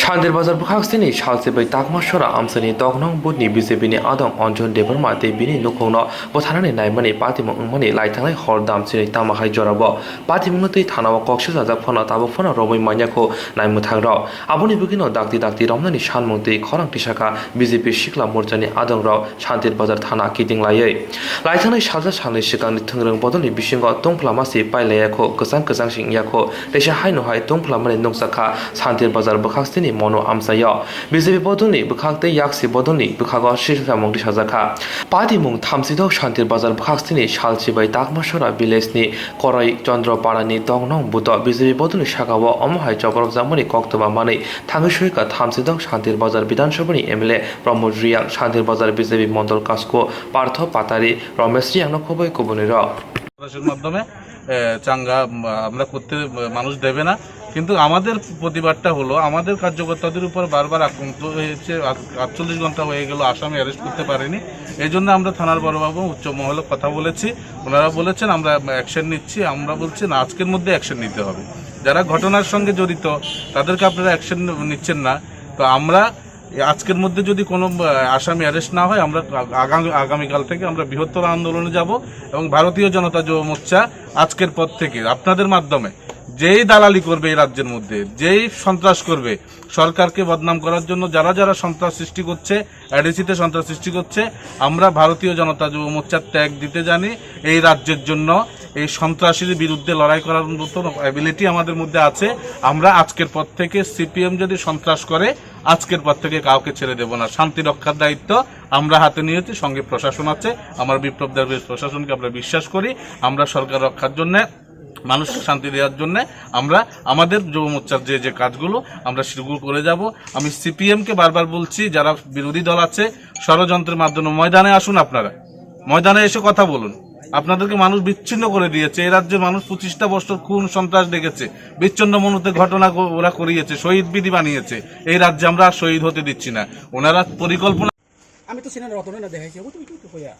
शादिर बाजार बखाक्सिनि शालचिबाय तखमासरा आमसिनि दखनं बुनि बिजेपिनि आदम अनजन देबरमा देबिनि नखंग बथाना नायमानि पार्टी मुखुमनि लाइथांनाय हरदामसिनि तामहाय जराबो पार्टी मुनति थानाव कक्सिगा जाखना ताबखना रमै मानेखौ नायमाथांर आबुनि बिगिनो दाक्ति रमनानि सानमंत्रि खरां टिसाखा बीजेपी सिख्ला मोर्चानि आदंराव शान्तिर बाजार थाना किदिंलायै लाइथांनाय साजा सानै सिगांनि थोंरों बदलनि बिसिंग तंफ्लामासि पाइलायाखौ गोजां सिंयाखौ देशा हायनोहाय तंफ्लामानि नंसाखा शान्तिर बाजार बखाक्सिनि मनो आमसायो बीजेपी बदलनि बखाक्ते याक्सि बदलनि बखागो शिक्षा मंत्रि साजाखा पार्टी मुं थामसिद शान्तिर बाजार बखाक्सिनि शालचिबाय ताकमासरा विलेजनि कराई चन्द्रपाड़ानि दंनं बुत बीजेपी बदलनि शाखाव अमहाय जबरब जामनि कक्तबा मानै थांगसुयका थामसिदं शान्तिर बाजार विधानसभानि एमएलए प्रमोद रियां शान्तिर बाजार बीजेपी मंडल कास्को पार्थ पातारी रमेश रियां खबय कुबुनिर মাধ্যমে চাঙ্গা আমরা করতে মানুষ দেবে না, কিন্তু আমাদের প্রতিবাদটা হলো আমাদের কার্যকর্তাদের উপর বারবার আক্রান্ত হয়েছে। 48 ঘন্টা হয়ে গেল আসামি অ্যারেস্ট করতে পারেনি। এই জন্য আমরা থানার বড়বাবু উচ্চ মহলে কথা বলেছি, ওনারা বলেছেন আমরা অ্যাকশন নিচ্ছি। আমরা বলছি না, আজকের মধ্যে অ্যাকশন নিতে হবে। যারা ঘটনার সঙ্গে জড়িত তাদেরকে আপনারা অ্যাকশন নিচ্ছেন না, তো আমরা আজকের মধ্যে যদি কোনো আসামি অ্যারেস্ট না হয় আমরা আগামীকাল থেকে আমরা বৃহত্তর আন্দোলনে যাব এবং ভারতীয় জনতা যুব মোর্চা আজকের পর থেকে আপনাদের মাধ্যমে যেই দালালি করবে এই রাজ্যের মধ্যে, যেই সন্ত্রাস করবে, সরকারকে বদনাম করার জন্য যারা সন্ত্রাস সৃষ্টি করছে, এডিসিতে সন্ত্রাস সৃষ্টি করছে, আমরা ভারতীয় জনতা যুব মোর্চার ত্যাগ দিতে জানি। এই রাজ্যের জন্য এই সন্ত্রাসীর বিরুদ্ধে লড়াই করার মতো অ্যাবিলিটি আমাদের মধ্যে আছে। আমরা আজকের পর থেকে সিপিএম যদি সন্ত্রাস করে আজকের পর থেকে কাউকে ছেড়ে দেব না। শান্তি রক্ষার দায়িত্ব আমরা হাতে নিয়েছি, সঙ্গে প্রশাসন আছে। আমার বিপ্লব দেবের প্রশাসনকে আমরা বিশ্বাস করি। আমরা সরকার রক্ষার জন্য, মানুষ শান্তি দেওয়ার জন্য আমরা আমাদের যুব মোর্চার যে কাজগুলো আমরা শুরু করে যাব। আমি সিপিএমকে বারবার বলছি, যারা বিরোধী দল আছে ষড়যন্ত্রের মাধ্যমে ময়দানে আসুন, আপনারা ময়দানে এসে কথা বলুন। আপনাদেরকে মানুষ বিচ্ছিন্ন করে দিয়েছে। এই রাজ্যের মানুষ 25টা বছর খুন সন্ত্রাস দেখেছে, বিচ্ছিন্ন মনতে ঘটনা ওরা করিয়েছে, শহীদ বিধি বানিয়েছে। এই রাজ্যে আমরা আর শহীদ হতে দিচ্ছি না। ওনারা পরিকল্পনা আমি তো সিনেমা রতনে না দেখাইছি ও তুমি কি কইয়া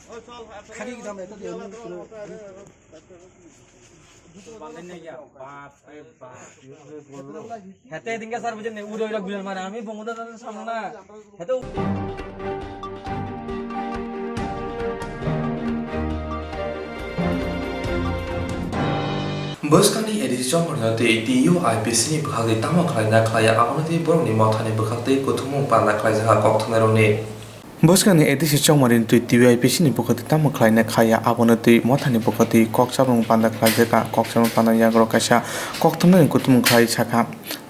খালি কি দাম এটা দিয়ে হেতে দিনকে স্যার বুঝেন উড়ে উড়ে গুলেন মারে আমি বঙ্গবন্ধুর সামনে না হেতে Boskani edisi jomornate TU IPC ni bukhagde tama khlaina khlaya agonati boroni mathani bukhagde kuthumung panna khlaija kokthonarone Boskani edisi jomorni TU IPC ni bukhagde tama khlaina khaya agonati mathani bukhagde kokchabung panna khlaija kokchabung panna yagro kaisa kokthonani kuthumung khlai chakha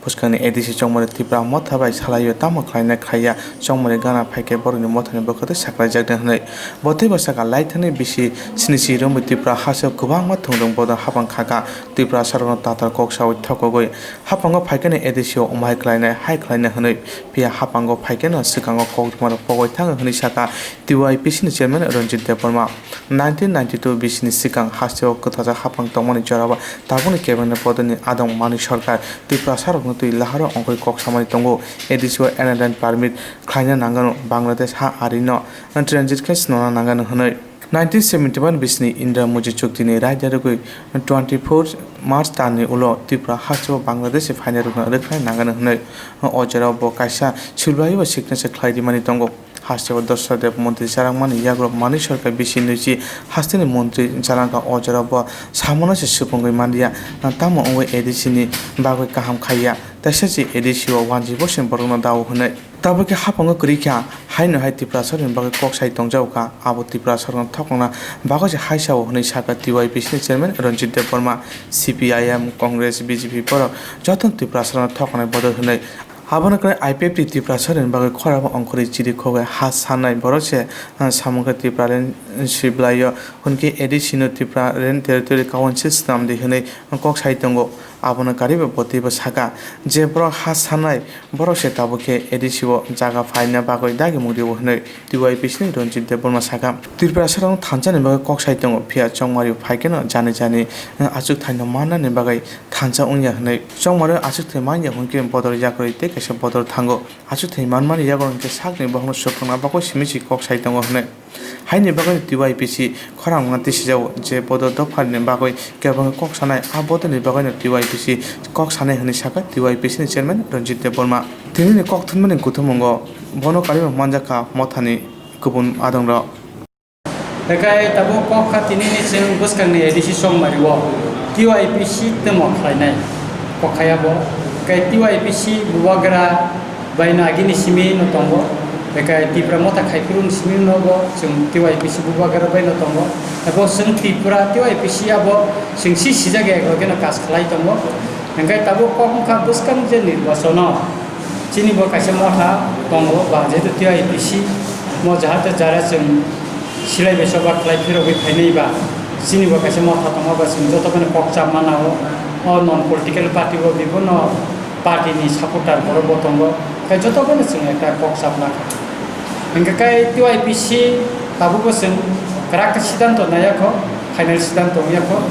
Boskani edisi jomorni tipra mathabai salayo tama khlaina khaya jomorni gana phaike boroni mathani bukhagde saklai jakden hnai bote basaka laithani bisi sinisi romi tipra hasab kubang mathungrong boda habang khaga tipra sarona tatar koksawi thokogoi hapango phaikene edisio umai klaina hai klaina hnai pia hapango phaikena sikango kokmar pogoi thang hni saka TYPC ni chairman Ranjit Devarma 1992 bisini sikang hasio kothaja hapang tongmani jaraba taboni cabinet podani adong mani sarkar tipra sarona tui laharo ongkoi kok samani tongo edisio NLN permit klaina nangano Bangladesh ha arino transit case nona nangano hnai 1971 bisni Indra Muji Chuktini Rajarugui 24 March Tani Ulo Tripura Hacho Bangladesh Final Rekha Nagan Hune Ojara Bokaisa Chulbai was sickness a Clyde Manitongo Hashtag Dosa de Monte Saramani Yagro Manishoka Bishinichi Hastini Monte Jalanga Ojarabo Samonas Supungi Mandia Tamo Owe Edisini Bagwe Kaham Kaya Tashaji Edisio Wanji Boshin Borona Dao Hune Tabaki Hapongo Krika Haino Hai Tiprasor and Bagay Koksai Tongjoka Abu Tiprasor on Tokona Bagoja Haisha Hone Shaka TYP Chairman Ranjit Deporma CPIM Congress BJP Poro Joton Tiprasor Tokona Bodo Hune Habanakar IPP Tiprasor and Bagay Koraba Onkori Chirikoga Has Hanai Borose and Samuka Tipraren Shiblayo Hunke Edisino Tipraren Territory Council Stam de Hune and Koksai Tongo Abona Kariba Botiba Saka Jebro Has Hanai Borose Tabuke Edisio Jaga Faina Bagoy Dagamudi Hune TYP Ranjit Deporma Saka Tiprasor Tanjan and Bagay Koksai Tongo Pia Chongmario Paikano Jani Jani Azuk Tana Mana and Bagay Tanza Unya Hune Chongmario Azuk Mania Hunke and Bodor Yakori Kesha Bodor Tango Azuk Manman Yagon Kesakni Bono Sokana Bako Shimichi Koksai Tongo Hune Haini Bagay TYPC Korang Natisho Je Bodo Dopal Bagay Gabang Koksanai Abotan Bagay TYPC Koksanai Hanisaka TYPC Chairman Ranjit Deporma Tini Koktuman and Kutumongo Bono Karim Manjaka Motani Kubun Adonra Lekai tabu kokha tinini sing buskangni edisi som mariwo TYPC temo khainai kokhayabo kai TYPC buwagra baina agini simi no tombo lekai Tripura mota khaipurun simi nobo sing TYPC buwagra baina tombo abo sing Tripura TYPC abo sing si sijage gena kas khlai tombo lekai tabu kokha buskang je nirbasono chini bo kaise mota tombo ba je TYPC mo jahate jara sing Silai besoba kelai piro bi phainei ba sini ba kaise motha tama ba sing joto bane kokcha manao o non political party bo bibhono party ni supporter boro botongo kai joto bane sing ekta kokcha na engka kai TYPC tabu bo sing karak sidanto nayako final sidanto yako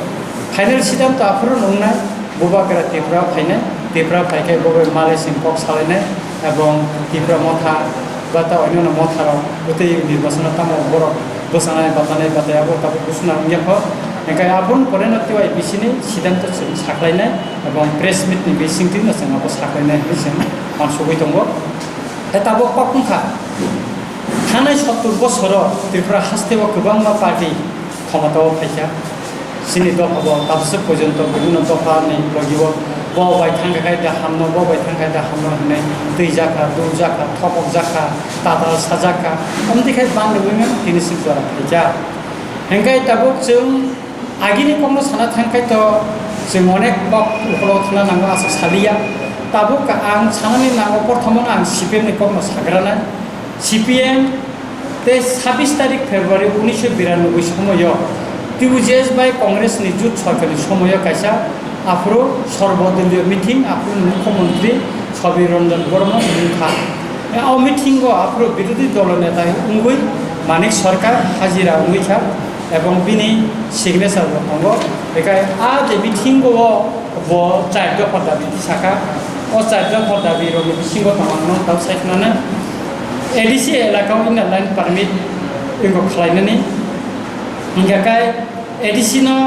final sidanto apro nongna boba kara Tripura phainai Tripura phaikai boba malai sing kok salene ebong Tripura motha bata onyo motharo utei nirbachona tamo boro Bosanai Batanai Batayabo Tabu Kusuna Yako, and Kayabun Korena TYPC Sidanto Saklaina, about press meet in Bissington, and about Saklaina, on Subitongo. At about Papunka Hana Shotu Bosoro, Tripura Hasteva Kubanga Party, Komato Peka, Sinido about Tabsu Pojanto, Buno Topani, Logivo, Bo by Tangai the Hamno, Bo by Tangai the Hamno, Tijaka, Dujaka, Top of Zaka, Tata Sajaka, only had band the women in the Sipura. Henkai Tabuk Zoom, Agini Komos Hanatankaito, Simonek Bob, Ukolotana Nanga Salia, Tabuka and Sanani Nago Portomon and CPM Komos Hagrana, CPM, the Sabistaric February, Unisha Birano Wishomoyo, 2 years by Congress Nijut Circle, Shomoyo Kasha. Afro সর্বদলীয় meeting Afro মুখ্যমন্ত্রী ছবি রঞ্জন বর্মন মুখা আও meeting গো Afro বিরোধী দল নেতা উঙ্গুই মানিক সরকার হাজিরা উঙ্গুইখা এবং বিনি সিগনেচার দঙ্গ বেকায় আ যে মিটিং গো ব চাইদ পদাবি সাকা ও চাইদ পদাবি রবি মিটিং গো তামানো তাও সাইখনানে এডিসি এলাকাও ইন লাইন পারমিট ইঙ্গো খালাইনানি ইঙ্গাকায় এডিসিনো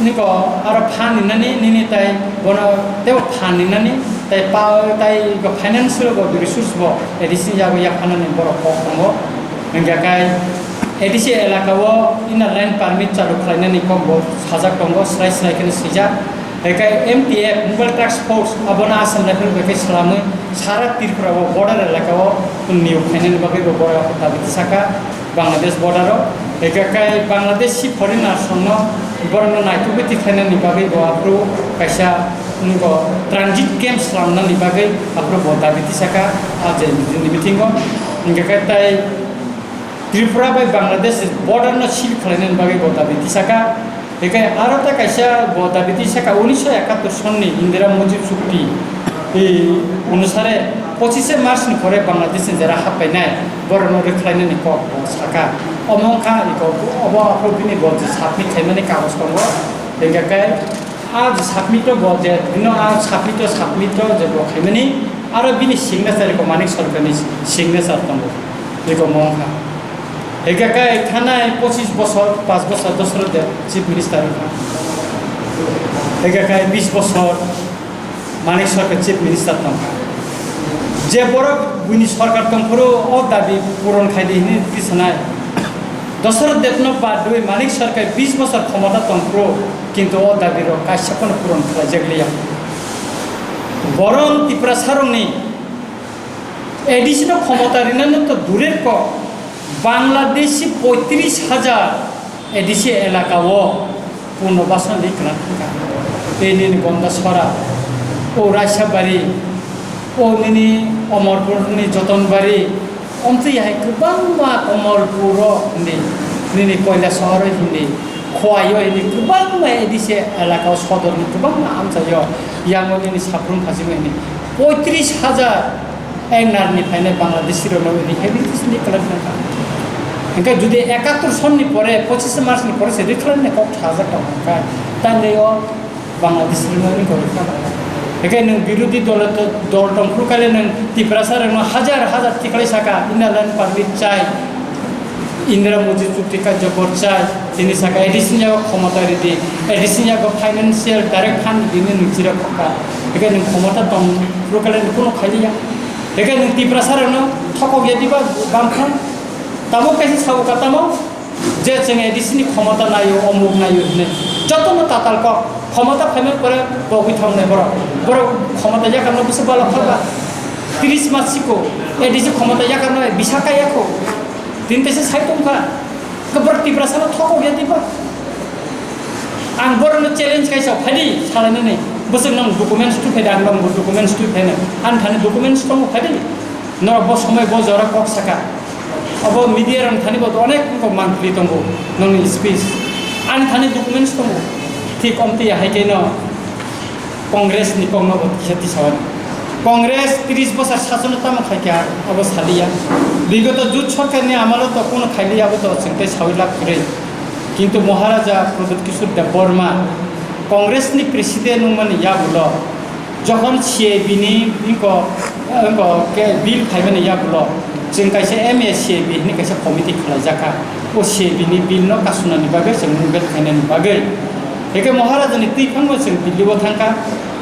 Niko ara pani nani nini tai bono teo pani nani tai pau tai go financial go resource bo edisi jago yakana ni boro kongo mengakai edisi elakawo ina line permit chalu khlaina ni kombo sajak kongo slai slai ken sija ekai MTF mobile transport abona asam level beke salame sara Tripura bo border elakawo new final bake go boro ta bisaka Bangladesh border ekai Bangladeshi foreigner sonno Borno naitu beti khana ni bagai go apro kaisa ngo transit camp slamna ni bagai apro bota beti saka aje ni meeting go inga katai Tripura by Bangladesh border no sil khalena ni bagai bota beti saka ekai arota kaisa bota beti saka 1971 sonni Indira Mujib Chukti ei অনুসারে 25 March ni pore Bangladesh jara hapai nai borno rekhlaina ni ko saka omongka iko obo apropini bolje submit thaimani kagos kongo engakai आज submit bolje bino आज submit je bo khaimani aro bini signature ko manik sarkani signature tongo iko mongka এখানে থানায় 25 বছর 5 বছর দশরথ দেব chief minister এখানে 20 বছর মানিক সরকার chief minister Tankha যে বড় বুনি সরকার তংফুরো ও দাবি পূরণ খাইদি হিনি পিছনায় দশরথ দেবন বাদ দুই মানিক সরকার 20 বছর ক্ষমতা তংফুরো কিন্তু ও দাবির কাশ্যপন পূরণ খাই যেগলিয়া বরং ত্রিপুরা সারংনি এডিশনাল ক্ষমতা রিনানো তো দূরের ক বাংলাদেশি 35,000 এডিসি এলাকাও পুনর্বাসন লিখনা এই নিনি গন্দাসরা ও রাইসাবাড়ি ও নিনি অমরপুরনি যতনবাড়ি অন্তিহাই গোबां मा अमरपुर निनि कयला शहर हिंदी खवायो इनि गोबां मा एडिसि एलाका सदरनि गोबां आमजायो याङो निनि साफ्रोम फाजिमेनि 35,000 एंनारनिफ्रायनो बांलादेशि रननि हेबिटिसनि खालामनांगौ ओंखाय जुदि 71 सननि परे 25 मार्चनि परे सेदि खालामनाय कक थाजा दं तानैयो बांलादेशि रननि गरखा एखाय नों बिरोधी दल दंफ्रुखाले नों ত্রিপুরা सारनो हाजार हाजार टिकालै साका इनालान पार्लिट चाय इंदिरा मोदी चुक्ति कार्यकर चाय दिनै साका एडिसिनिया क्षमता रेडी एडिसिनिया फाइनेंशियल डाइरेक्ट फान्ड दिनै नोंसिरा खका एखाय नों क्षमता दंफ्रुखाले कोनो खायलिया एखाय नों ত্রিপুরা सारनो थको गेदिबा बामखान ताबो कैसे साव कातामो जे जों एडिसिनि क्षमता नायो अमुक नायो ने जतन ताताल क क्षमता फाइमेल परे बबि थांनाय बर क्षमता या करनो बिसे बाला फरबा 30 मासिको एडिसि क्षमता या करनो बिसाका याखो दिनतेसे साइतंखा कबर ত্রিপুরা सानो थको गेदिबा आं बरनो चैलेंज काइसा फादि सालायनो नै बोसोर नों डकुमेन्ट्स टु फेदा आं डकुमेन्ट्स टु फेनो आं थाने डकुमेन्ट्स दङ फादि न ब समय ब जरा कक साका अब मीडिया रं थानि बद अनेक मानफ्लि दङ नोंनि स्पीच आं थाने डकुमेन्ट्स दङ ठीक अमति हाइकेनो कांग्रेस नि कमनो बति सावन कांग्रेस 30 বছর শাসনতা খাইকা अब सालिया विगत जुट सरकारनि आमालो तो कोनो खाइलिया तो चिंता साविला करे किंतु महाराजा प्रदीप किशोर देव बर्मा कांग्रेस नि प्रेसिडेंट मन या बुलो जखन सीएबी नि इनको के बिल फाइमेन या बुलो जों काइसे एमएससीएबी नि काइसे कमिटि खलाय जाका ओ सीएबी नि बिल न कासुनानि बागै जों मुगेल खाइनानि बागै एके महाराजा नि दैफां जों दिल्लीबो थांका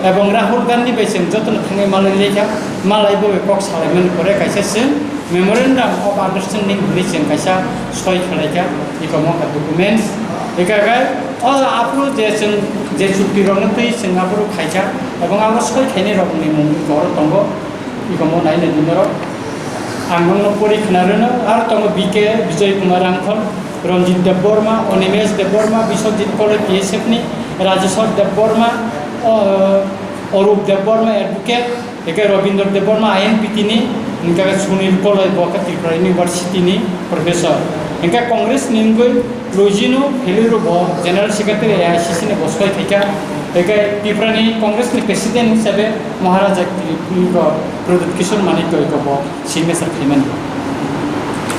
एवं राहुल गांधी बेजों जतन थाङै मालाय लेखा मालायबो कक सालायमोन करे काइसे जों मेमोरेंडम अफ अंडरस्टैंडिंग जों काइसा सय खालायका इको मका डकुमेन्ट्स एकागाय अ आपरो जे जों जे चुक्ति रंनो तै जों आपरो खाइका एवं आबो सय खाइने रंनि मुं गर दंगो इको म नायनो दिनरो आंनो परिखनारनो आर तंग बीके विजय कुमार आंखल रंजित देव बर्मा अनिमेश देव बर्मा विश्वजित कले पीएसएफ नि राजेश्वर देव बर्मा अरूप देव बर्मा एडवोकेट एके रविंद्र देव बर्मा आईएनपीटी नि इनका सुनील कले बका त्रिपुरा यूनिवर्सिटी नि प्रोफेसर इनका कांग्रेस निंगै लजिनो फेलिरो ब जनरल सेक्रेटारी एआईसीसी नि बसय थैका एके त्रिपुरा नि कांग्रेस नि प्रेसिडेंट हिसाबै महाराजा प्रदीप किशोर मानिक गयको ब सिग्नेचर खाइमान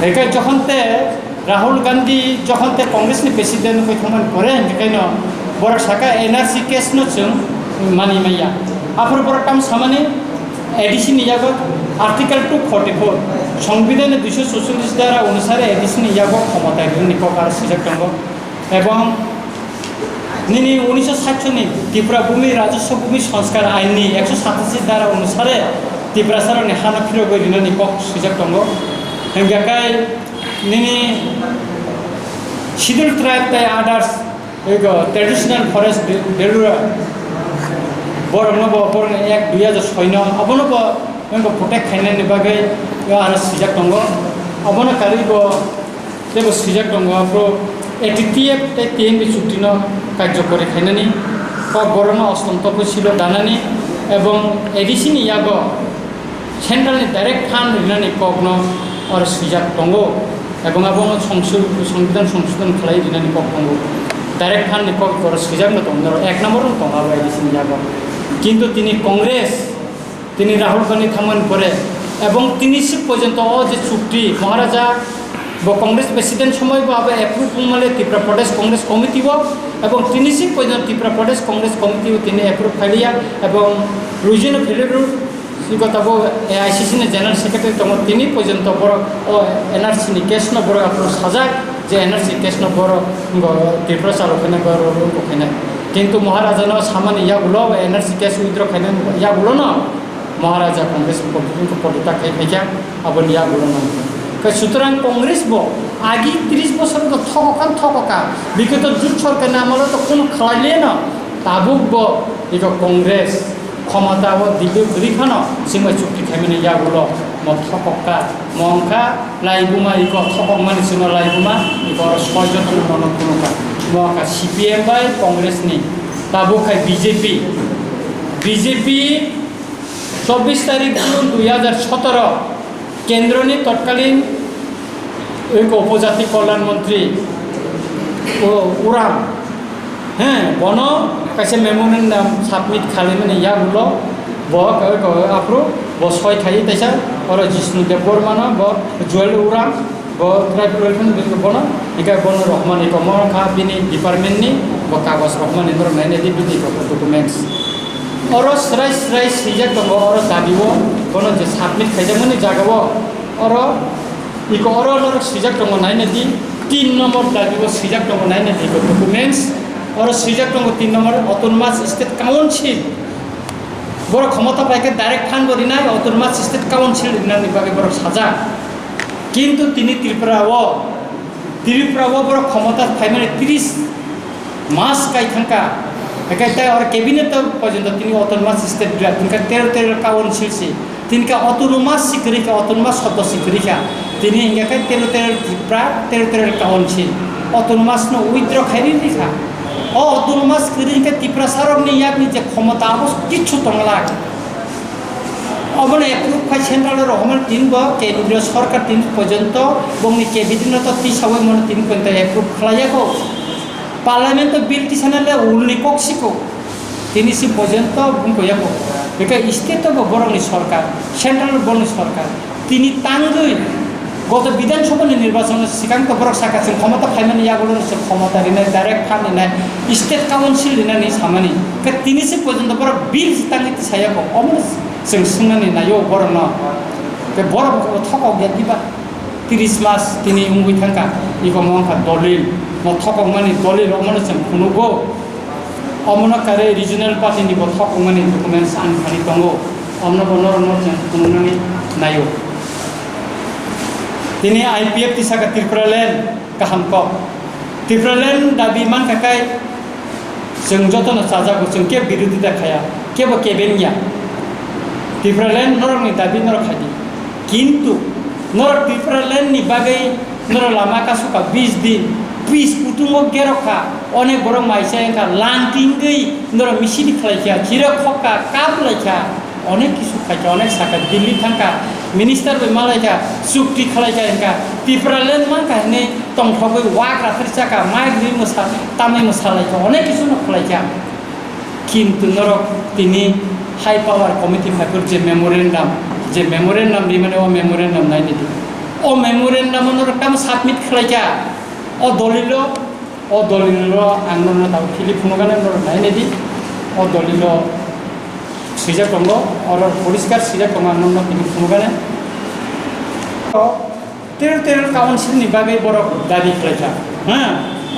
एके जखनते राहुल गांधी जखनते कांग्रेस नि प्रेसिडेंट कै थमान करे बेखायनो बर साका एनआरसी केस न जों मानि मैया आफर बर काम सामानि एडिसि नियागो आर्टिकल 244 संविधान 246 द्वारा अनुसार एडिसि नियागो क्षमता निकोकार सुजग दंग एवं निनि 1960 नि त्रिपुरा भूमि राजस्व भूमि संस्कार आईन नि 187 द्वारा अनुसार त्रिपुरा सरनि हाना फिरो गरिनो निको सुजग दंग हेंगाकाय निनि शिड्यूल ट्राइब टाइ आदार्स एगो ट्रेडिशनल फरेस्ट डेलुरा बरनो बर 1-2006 न अबनो ब प्रोटेक्ट खाइनानि बागै आरो सुजाक दंग अबनो कारिबो देबो सुजाक दंग प्रो एटीटीएफ टीएनबी चुक्ति न कार्यकरी खाइनानि क बरनो अस्तंतको सिलो दानानि एवं एडिसिनि यागो सेंट्रल डाइरेक्ट फान्ड रिनानि कगनो आरो सुजाक दंग एवं अबनो संविधान संशोधन खालाय दिनानि कग दंग डाइरेक्ट फान्ड निको कर सुजाक दंग एक नम्बर दंग आरो एडिसिनि यागो किंतु तिनी कांग्रेस तिनी राहुल गांधी थामन परे एवं तिनिसिम पर्यंत जे चुक्ति महाराजा ब कांग्रेस प्रेसिडेंट समय बाबा एप्रुव माले त्रिपुरा प्रदेश कांग्रेस कमिटी व एवं तिनिसिम पर्यंत त्रिपुरा प्रदेश कांग्रेस कमिटी तिनी एप्रुव खालिया एवं रिजन फेलियर কথা AICC ni জেনারেল সেক্রেটারি দङ তিনি পর্যন্ত বড় NRC ni কেস ন বড় আপনার সাজাক যে NRC কেস ন বড় ত্রিপুরা চালকখানে ওখানে কিন্তু মহারাজানো সামান্য ইয়াগুলো NRC কেস উইথড্র খাইনে ইয়াগুলো না মহারাজা কংগ্রেস পলিটা খাইখা আবার ইয়াগুলো না সুতরাং কংগ্রেস আগে 30 বছর তো থকা বিগত জুট সরকার আমলে তো কোনো খাইলে না তাবুক ইক কংগ্রেস ক্ষমতা দিল্লি ঘুরিখানো সিংহ চুক্তি খাইমিনে ইয়াগুলো থকা মংখা লাইবুমা ইক থকক মানে সিংহ লাইবুমা ইক 6 জন ননকুনুকা মকা CPM বাই কংগ্রেস নি তাবুক খাই বিজেপি 24 তারিখ জুন 2017 কেন্দ্রনি তৎকালীন উপজাতি কল্যাণ মন্ত্রী উরাম হ্যাঁ বন কাছে মেমোরেন্ডাম সাবমিট খালিমানে ইয়াগুলো আপ্রু ছয় থাই তাইসা আর জিষ্ণুদেব বর্মান জুয়েল উরাম ট্রাইবেল বন ইকা বন রহমান ইক মরখা বিনি ডিপার্টমেন্টনি কাগজ রহমান ইন্দর নাইনে দি বিনি ডকুমেন্টস और स्राय सीजक दङ और दाबिव बन जे साबमिट खाइजामनि जागाव और इको और सीजक दङ नायने दि 3 नम्बर दाबिव सीजक दङ नायने दि डकुमेंट्स और सीजक दङ 3 नम्बर अटोनमास स्टेट काउन्सिल बर क्षमता पाइके डाइरेक्ट फान्ड गरिनाय अटोनमास स्टेट काउन्सिल दिनानि बागे बर साजा किन्तु तिनि त्रिपुराव बर क्षमता फाइमाने 30 मास काइथांका एकाइता और कैबिनेट पर्यंत तीन ऑटोनोमस स्टेट तिनका 13 काउंसिल से तिनका ऑटोनोमस सिक्योरिटी ऑटोनोमस शब्द सिक्योरिटी तीन इंगा 13 त्रिपुरा 13 काउंसिल ऑटोनोमस न उइथड्र खाइरि दिखा ओ ऑटोनोमस सिक्योरिटी त्रिपुरा सारनि याकनि जे क्षमता अब किछु तंगला अबने एप्रुव खाइ सेंट्रल रहमान तीन ब केंद्रीय सरकार तीन पर्यंत बंगनि कैबिनेट तो तिसावै मन तीन पर्यंत एप्रुव खालायाखौ पार्लियामेंट बिल तिसानाले उलनि कक्सिको तिनिसि पर्यंत बुंखयाखौ बेका स्टेट बरंनि सरकार सेंट्रल बरंनि सरकार तिनि तांगै गत विधानसभा निर्वाचन सिगांत बरक साकासिम क्षमता फाइमानि यागुलो क्षमता रिनाय डाइरेक्ट फानिनाय स्टेट काउन्सिल रिनानि सामानि के तिनिसि पर्यंत बरक बिल तांगै तिसायाखौ अमन जों सुंनानि नायो बरन के बरक थकाव गदिबा 30 मास तिनि उंगै थांका इको मंखा दलिल थকক माने दलिल अमन जों खुनुगो अमनकारे रिजनल पार्टी नि थक माने डकुमेंट्स आनखानि दङ अमन बनर जों खुनुनानि नायो तिनि IPF तिसाका त्रिपुरालेण्ड गाहामक त्रिपुरालेण्ड दाबि मान काकाय जों जतन साजागो जों के बिरोधिता खाया केबो केबेनिया त्रिपुरालेण्ड नरनि दाबि नर खादि किन्तु नर त्रिपुरालेण्ड नि बागै नर लामा कासुका 20 दिन पिस कुटुंब गेरखा अनेक बर माइसायखा लांटिंगै नर मिसिनि खलायखा जिरा खका काप लायखा अनेक किसु खायखा अनेक साका दिल्ली थांका मिनिस्टार बे मालायखा चुक्ति खलायखा इनका त्रिपुरालेण्ड मान काहने तंथगै वाग्रा थरसाका माइग्रि मोसा तामै मोसालायखा अनेक किसु न खलायखा किन्तु नर तिनि हाई पावर कमिटी फाइफोर जे मेमोरेंडाम रिमाने ओ मेमोरेंडाम नायनि ओ मेमोरेंडाम नर काम सबमिट खलायखा ओ दलिलो आंनो दाउ फिलिफुनगाने नर नायनेदि ओ दलिलो सिजा दङ और परिष्कार सिजा दङ आंनो फिलिफुनगाने तेर काउन्सिल नि बागै बर दाबि खलायखा हां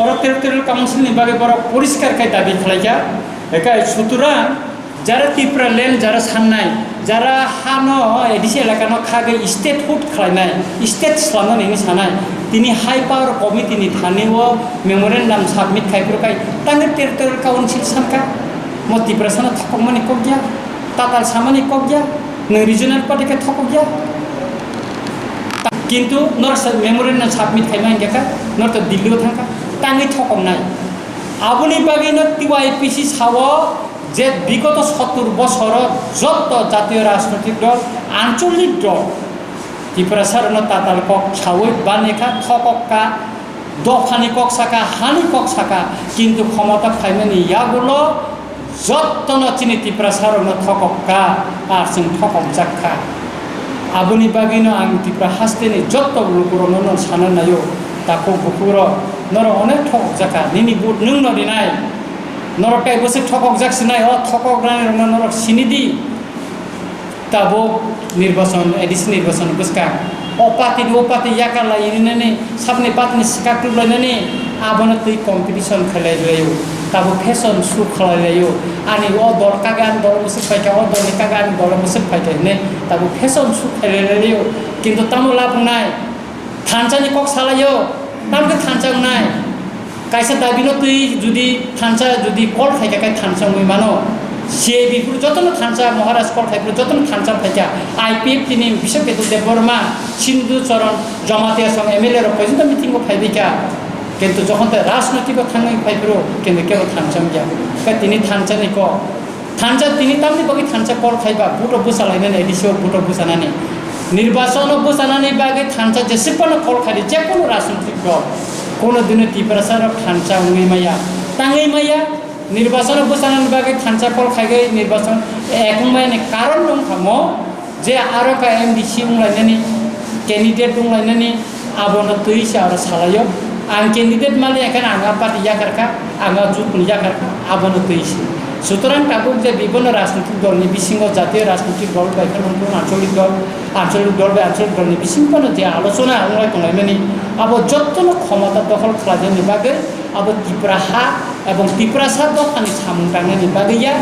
और तेर काउन्सिल नि बागै बर परिष्कार काय दाबि खलायखा एकाय सुतुरा যারা त्रिपुरालेण्ड যারা साननाय যারা हानो एडिसि एलाकानो खागै स्टेट हुड खालायनाय स्टेट साननानै सानाय तिनि हाई पावर कमिटिनि थानेव मेमोरेंडाम सबमिट खायफोरखाय तांगे टेरिटोरियल काउन्सिल सानका म त्रिपुरा साना थकमनि कगया ताताल सामानि कगया न रिजनल पार्टी के थकगया किन्तु नर मेमोरेंडाम सबमिट खायमा इंगाका नर त दिल्लीव थांका तांगे थकमनाय आबुनि बागैनो TYPC साव जे विगत 70 बছर যত জাতীয় রাজনৈতিক দল আঞ্চলিক দল त्रिपुरा सारनो ताताल কক ছাওই বানেখা থককা দফানি কক সাকা হানি কক সাকা কিন্তু ক্ষমতা ফাইমানি ইয়াগুলো যতন চিনি त्रिपुरा सारनो थकका আর जों थकक जाखा आबुनि बागैनो आं त्रिपुरा हास्तेनि যত लोगोरनो न साना नायो ताको गुपुरो नर अनेक थकक जाखा निनि बुट नों नदिनाय नरकाय बसे थकक जाक्सिनाय अ थकक रानै नर सिनिदि tabo nirbasyon edisi nirbasyon buskang opati yakala ini sabne patni sikaktu lanani abona tui competition khalai layo tabo fashion show khalai layo ani o dol kagan dol musik paika o dol kagan dol musik paika ne tabo fashion show khalai layo kintu tamu labung nai thanchani kok salayo tamke thanchang nai kaisa dabino tui judi thancha judi kol khaika kai thanchang moi mano CAB পুরো যতন থানচা মহারাজ call খাই পুরো যতন থানচা থাকা IPF তিনি বিশ্বকেতু দেববর্মা সিন্ধু চরণ জমাতিয়া সঙ্গে MLA র পর্যন্ত মিটিং ফাইবিকা কিন্তু যখন রাজনৈতিক থাঙ্গি ফাইপুরো কিন্তু কেউ থানচাম গিয়া তিনি থানচানি ক থানচা তিনি তামনি বগি থানচা কল খাইবা বুট বুসালাইনানি এডিসিও বুট বুসানানি নির্বাচন বুসানানি বাগে থানচা যেসেপন কল খাইলে যে কোনো রাজনৈতিক দল কোনো দিনে ত্রিপুরাসার থানচা উঙ্গি মাইয়া তাঙ্গি মাইয়া নির্বাচন বসানোর বাকি থানচা কল খাইগে নির্বাচন একমানে কারণ দं থামো যে আরো কা MDC উংলাইনানি ক্যান্ডিডেট উংলাইনানি আবনো তৈসা আর সালাयो आं ক্যান্ডিডেট মালে এখানে আঙা পার্টি ইয়াকারকা আঙা জুট ইয়াকারকা আবনো তৈসি সুতরাং তাবুক যে বিভিন্ন রাজনৈতিক দলনি বিসিংহ জাতীয় রাজনৈতিক দল বা এখানে আঞ্চলিক দল বা আঞ্চলিক দলনি বিসিংহনো যে আলোচনা উংলাই তংলাইনানি আবো যতন ক্ষমতা দখল খালাইনানি বাগে আবো ত্রিপুরা হা এবং ত্রিপুরা সাত দফানি সামুংটাंगनि बागैया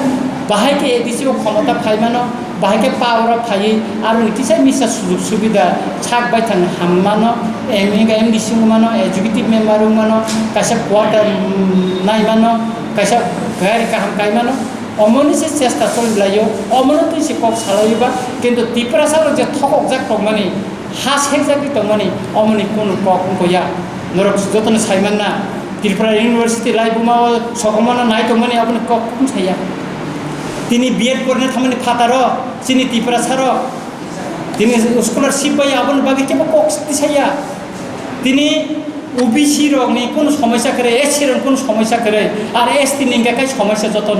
बाहायके एदिसिओ क्षमता फाइमानो बाहायके पावर फाइ आरो नितिसाय मिसा सुजुग सुबिदा छाक बाय थां हाममानो MDC मानो एजुकेटिव मेम्बर मानो कासा क्वार्टर नाइमानो कासा गैर काहाम काइमानो अमनिसे चेष्टा चलिलायो अमनति से कक सालायोबा किन्तु त्रिपुरा सारो जे थकक जाक तंमानि हा सेक जाकि तंमानि अमनि कोनो कक गया नरक जतन साइमानना त्रिपुरा इउनिभार्सिटी लाइबुमा सकमाना नाय तंमानि आपनि कक साया তিনি বিএড করনে থামনি ফাতার চিনি ত্রিপুরা সার তিনি স্কলারশিপ পাই আপন বাকি কেবল কক্সতি সাইয়া তিনি ওবিসি রংনি কোন সমস্যা করে এসসি রং কোন সমস্যা করে আর এসটি নিঙ্গাকাই সমস্যা যতন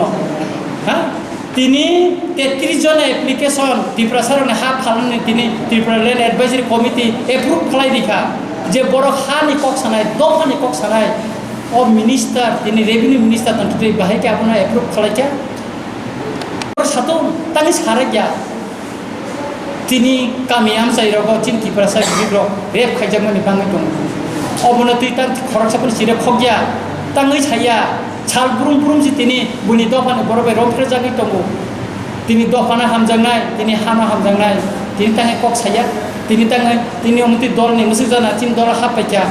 হ্যাঁ তিনি 33 জন অ্যাপ্লিকেশন ত্রিপুরা সারনে হা ফালনি তিনি Tripura land advisory committee approve খালাই দিখা যে বড় হানি কক্সানাই দফানি কক্সানাই ও মিনিস্টার তিনি রেভিনিউ মিনিস্টার তন্ত্রী বাহাইকে আপনার এপ্রুভ খালাইকা satu tani saragya tini kami am sai rogo chin Tripura sai bigro rep khaijamani bangai dong obonoti tan khorok sapun sire khogya tangai chaya chal burum burum ji tini buni dofane borobe romfre jagi tongo tini dofana hamjangnai tini hama hamjangnai tini tangai kok saya tini omti dol ni musik jana tin dol hapaikya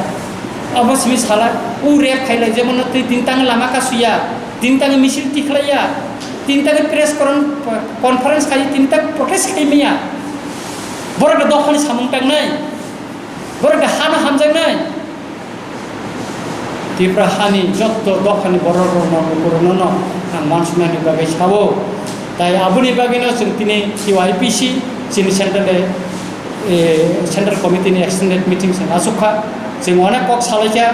abos mi sala u rep khailai jemon tini tangai lama kasuya tini tangai misil tikhlaya তিনটা press conference খাই তিনটা protest খাইমিয়া বড়টা দফানি সামুংটাং নাই বড়টা হানা হামজাং নাই ত্রিপুরা হানি যত দফানি বড় করোন মানসুমানি বাগে সাবো তাই আবুনি বাগেনো जों তিনি QIPC চিনি सेन्ट्रेल कमिटिनि एक्सटेन्डेड मिटिं जों आसुखा जों अनेक कक सालायखा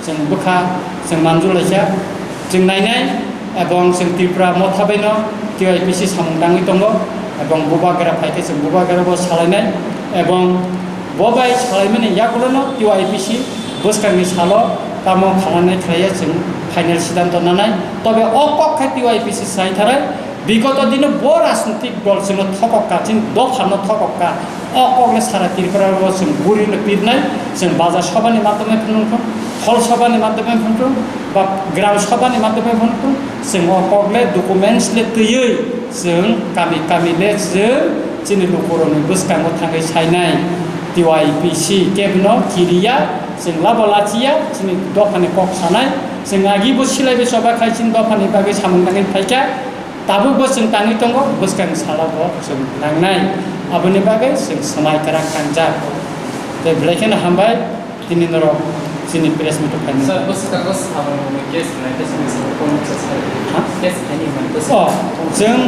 जों बोखा जों मानजुलायखा जों नायनाय এবং जों ত্রিপুরা মথাबायन QIPC सामुंदाङै दङ এবং बबागेरा फाइके जों बबागेराबो सालायनाय এবং बबाय सालायमाने याकुलनो QIPC बोसकांनि साल तामो खालामनाय थायो जों फाइनाल सिद्धांत नानाय तबे अकखा QIPC साइथाराय বিগত দিনে বড় রাজনৈতিক দল जों थकक्का जों दफानो थकक्का अकले सारा ত্রিপুরাबो जों बुरिनो पिरनाय जों बाजार सभानि माध्यमे फुंखन हल सभानि माध्यमे फुंखन बा ग्राम सभानि माध्यमे फुंखन जों अकले डकुमेन्ट्स ले तयै जों गामि ले जों जोंनि नखरनि बोसकांगो थाङै सायनाय QIPC केबनो किरिया जों लाबलाथिया जोंनि दफानि कक सानाय जों आगिबो सिलायबो सभा खायसिन दफानि बागै सामुंदाङै फाइका ताबुबो जों ताङै दङ बोसकां सालाबो जों नांनाय आबोनि बागै जों समायकारा खांजा दे ब्लेकेन हामबाय दिनै नर जोंनि प्रेस मिट फाइनाल सर बोसकांगो साबोनि केस नायते जों कमिटि हा केस फाइनाल जों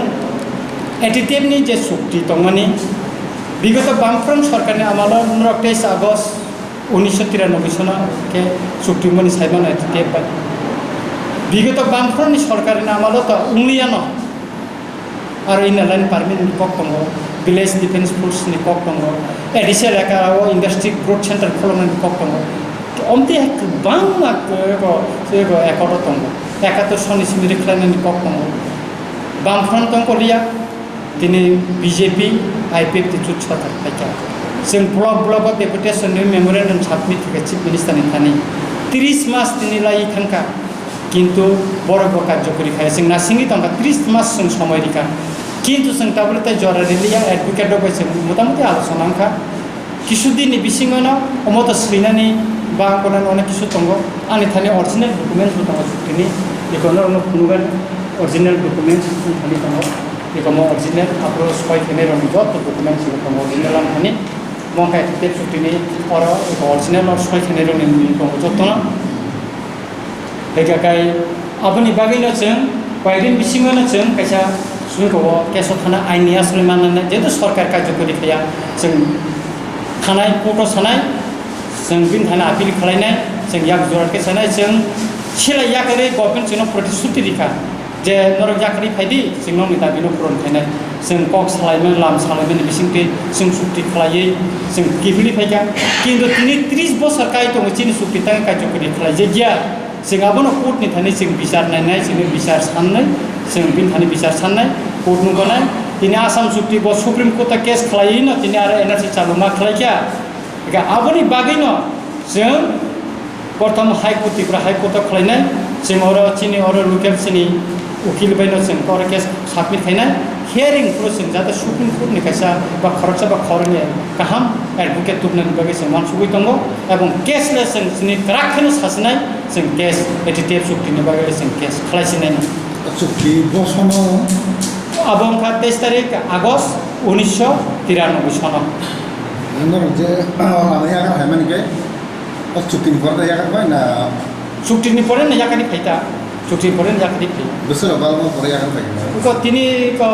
एटिटिभनि जे सुक्ति दंमानि विगत बामफ्रन्ट सरकारनि आमाल 23 आगस्ट 1993 सना के सुक्तिमनि साइमान एटिटिभ बाय विगत बामफ्रन्टनि सरकारनि आमाल त उंलियानो आरो इनलाइन पार्मिनेन्ट कक दङ विलेज डिफेन्स फोर्सनि कक दङ एडिसिएल एकाओ इन्डास्ट्रि ग्रोथ सेन्टार खालामनायनि कक दङ अमति गोबां एकट दङ 71 सननि सिमिरि खालामनायनि कक दङ बामफ्रन्ट दं कलिया তিনি বিজেপি IPF চুট সরকার ফাইকা जों ब्लक डेपुटेशन मेमोरेंडम साबमिट के चिफ मिनिस्टर थानी 30 मास তিনি লাই थांखा किंतु बरबो कार्यकरी खाय जों नासिंगि तंका 30 मास जों समय रिखा किंतु जों ताबलते जरा रिलिया एडवोकेट बायसे मोटामुटी आलोचना आंखा किसुदिननि बिसिङावनो अमत स्लिनानि बा कोनान अनेक किसु दंगो आंनि थानि अरिजिनल डकुमेन्ट्स दङ सुक्तिनि बेखौनो नुगोन अरिजिनल डकुमेन्ट्स थानि दङ बेखौ अरिजिनल आप्रो सय खेने रनि जत डकुमेन्ट्स दङ अरिजिनल थानि मंखाय टेप सुक्तिनि और अरिजिनल और सय खेने रनि दङ जतनो बेगाय आबनि बागैनो जों बायदिन बिसिङावनो जों कायसा सुनखौ केसआव थाना आइननि आसले माननानै जेहेतु सरकार कार्यकरी खाया जों थानाय कोर्ट सानाय जों बिन थाना आपिल खालायनाय जों याक जराके सानाय जों सिलाय याकरे गभर्नमेन्ट जों प्रतिश्रुति रिखा जे नरक जाकरि फायदि जों नि दाबिनो पुरन थायनाय जों कक सालायमोन लाम सालायमोन बिसिंते जों सुक्ति खालायै जों गिफिलि फायगा किन्तु तिनि 30 बोसोर काय दङ चिनि सुक्ति तां कार्यकरी खालाय जे गिया जों आबनो कोर्टनि थाने जों बिचार नायनाय जों बिचार साननाय जों बिन थाने बिचार साननाय कोर्ट नुगोनाय तिनि आसाम सुक्ति बो सुप्रीम कोर्ट केस खालायैनो तिनि आरो एनआरसी चालु मा खालायखा एका आबनि बागैनो जों प्रथम हाइकोर्ट त्रिपुरा हाइकोर्ट खालायनाय जों और चिनि और लोकेल चिनि उकिल बायनो जों और केस साबमिट खायनाय हियरिं प्रोसेस जाते सुप्रीम कोर्ट नि कायसा बा खरचा बा खरनि गाहाम एडवोकेट तुबनानि बागै जों मानसुबै दङ एवं केसलेस जों चिनि ग्राखनो सासनाय जों केस एटिटेप सुक्तिनि बागै जों केस खालायसिनाय चुक्ति बसनो आबंखा 23 तारिख आगस्ट 1993 सन नंबर जे आमाया का है माने के चुक्ति पर या का ना चुक्तिनि परे न याकानि फाइता चुक्ति परे न याकानि फाइ बोसोर बालमा परे या का फाइ को तिनी को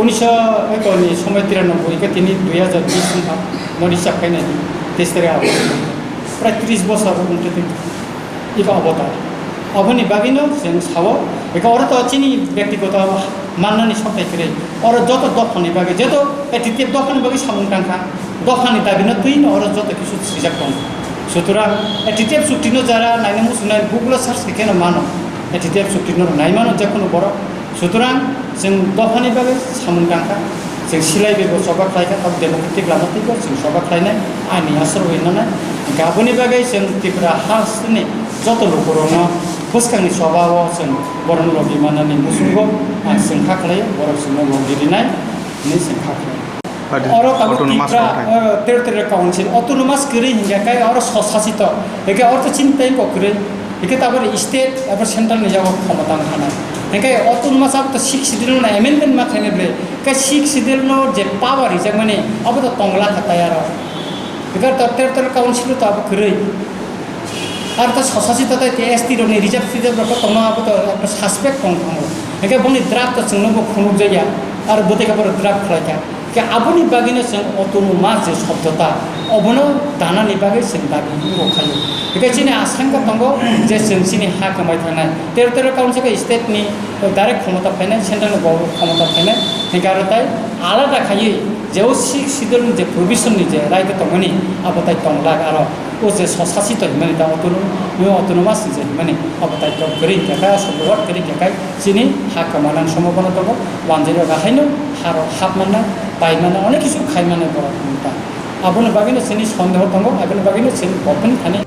1993 नि समय 93 के तिनी 2020 मा मरिसा खायनाय 23 तारिख आगस्ट प्राय 30 बोसोर उन्टे इको अवतार अबनि बागैनो जों सावो बेखौ और तो चिनि व्यक्तिगत माननानै सप्ताय करे और जत दफानि बागै जेतो एटिटेप दफानि बागै सामुं टांखा दफानि दाबिनो तुइनो और जत किसु सिजाक दं सुतरां एटिटेप सुक्तिनो जारा नायनो मुसुनाय गुगल सार्च केनो मानो एटिटेप सुक्तिनो नायमानो जखनो बर सुतरां जों दफानि बागै सामुं टांखा जों सिलाय बेबो सबा खायखा अब डेमोक्रेटिक लामाथिबो जों सबा खायनाय आइनि आसर होइनानै गाबोनि बागै जों त्रिपुरा हासनि जत लोकरनो फुसखांनि सभाव जों बरन लबि माननानै मुसुंगो आं जोंखा खालायो बर जोंनो लगिरिनाय नि जोंखा खालायो और त्रिपुरा टेरिटोरियल काउन्सिल ऑटोनोमास करे हिंगाकाय और स्वशासित एके अर्थ चिन्ताय ककरे एके ताबर स्टेट एबा सेंट्रल नि जाव क्षमता थाना एके ऑटोनोमास अब तो 6 सिडिल न अमेंडमेंट मा खायनेब्ले के 6 सिडिल न जे पावर हिसाब माने अब तो तंगला थाताय आरो एके टेरिटोरियल काउन्सिल तो अब करे और तो स्वशासितता एसटी रनि रिजर्व रिजर्व रखो तंग अब तो एक सस्पेक्ट दं एके बनि ड्राफ्ट जोंनो खुनुक जाया और बोतेका बर ड्राफ्ट खालायका के आबनि बागैनो जों ऑटोनोमास जे शब्दता अबनो दानानि बागै जों दाबि रखायो बेखाय चिनि आसामका दंग जे जों चिनि हा कमाय थानाय टेरिटोरियल काउन्सिल स्टेटनि डाइरेक्ट क्षमता फायनाय सेंट्रल गभर्नमेंट क्षमता फायनाय हिंगारताय आलादा खायै जेव सिडिल जे प्रोविजननि जे राइट दंगनि आबताय तंगला आरो ओ जे स्वशासित माने दा ऑटोनोमास जे माने आबताय तो करि देखाय सबवर्ट करि देखाय चिनि हा कमानान सम्भावना दङ वानजेरो गाहायनो हारो हाबमाना बायमाना अनेक किसु खायमाना बर आबनो बागैनो चिनि सन्देह दङ आबनो बागैनो चिनि गभर्नमेन्ट थाने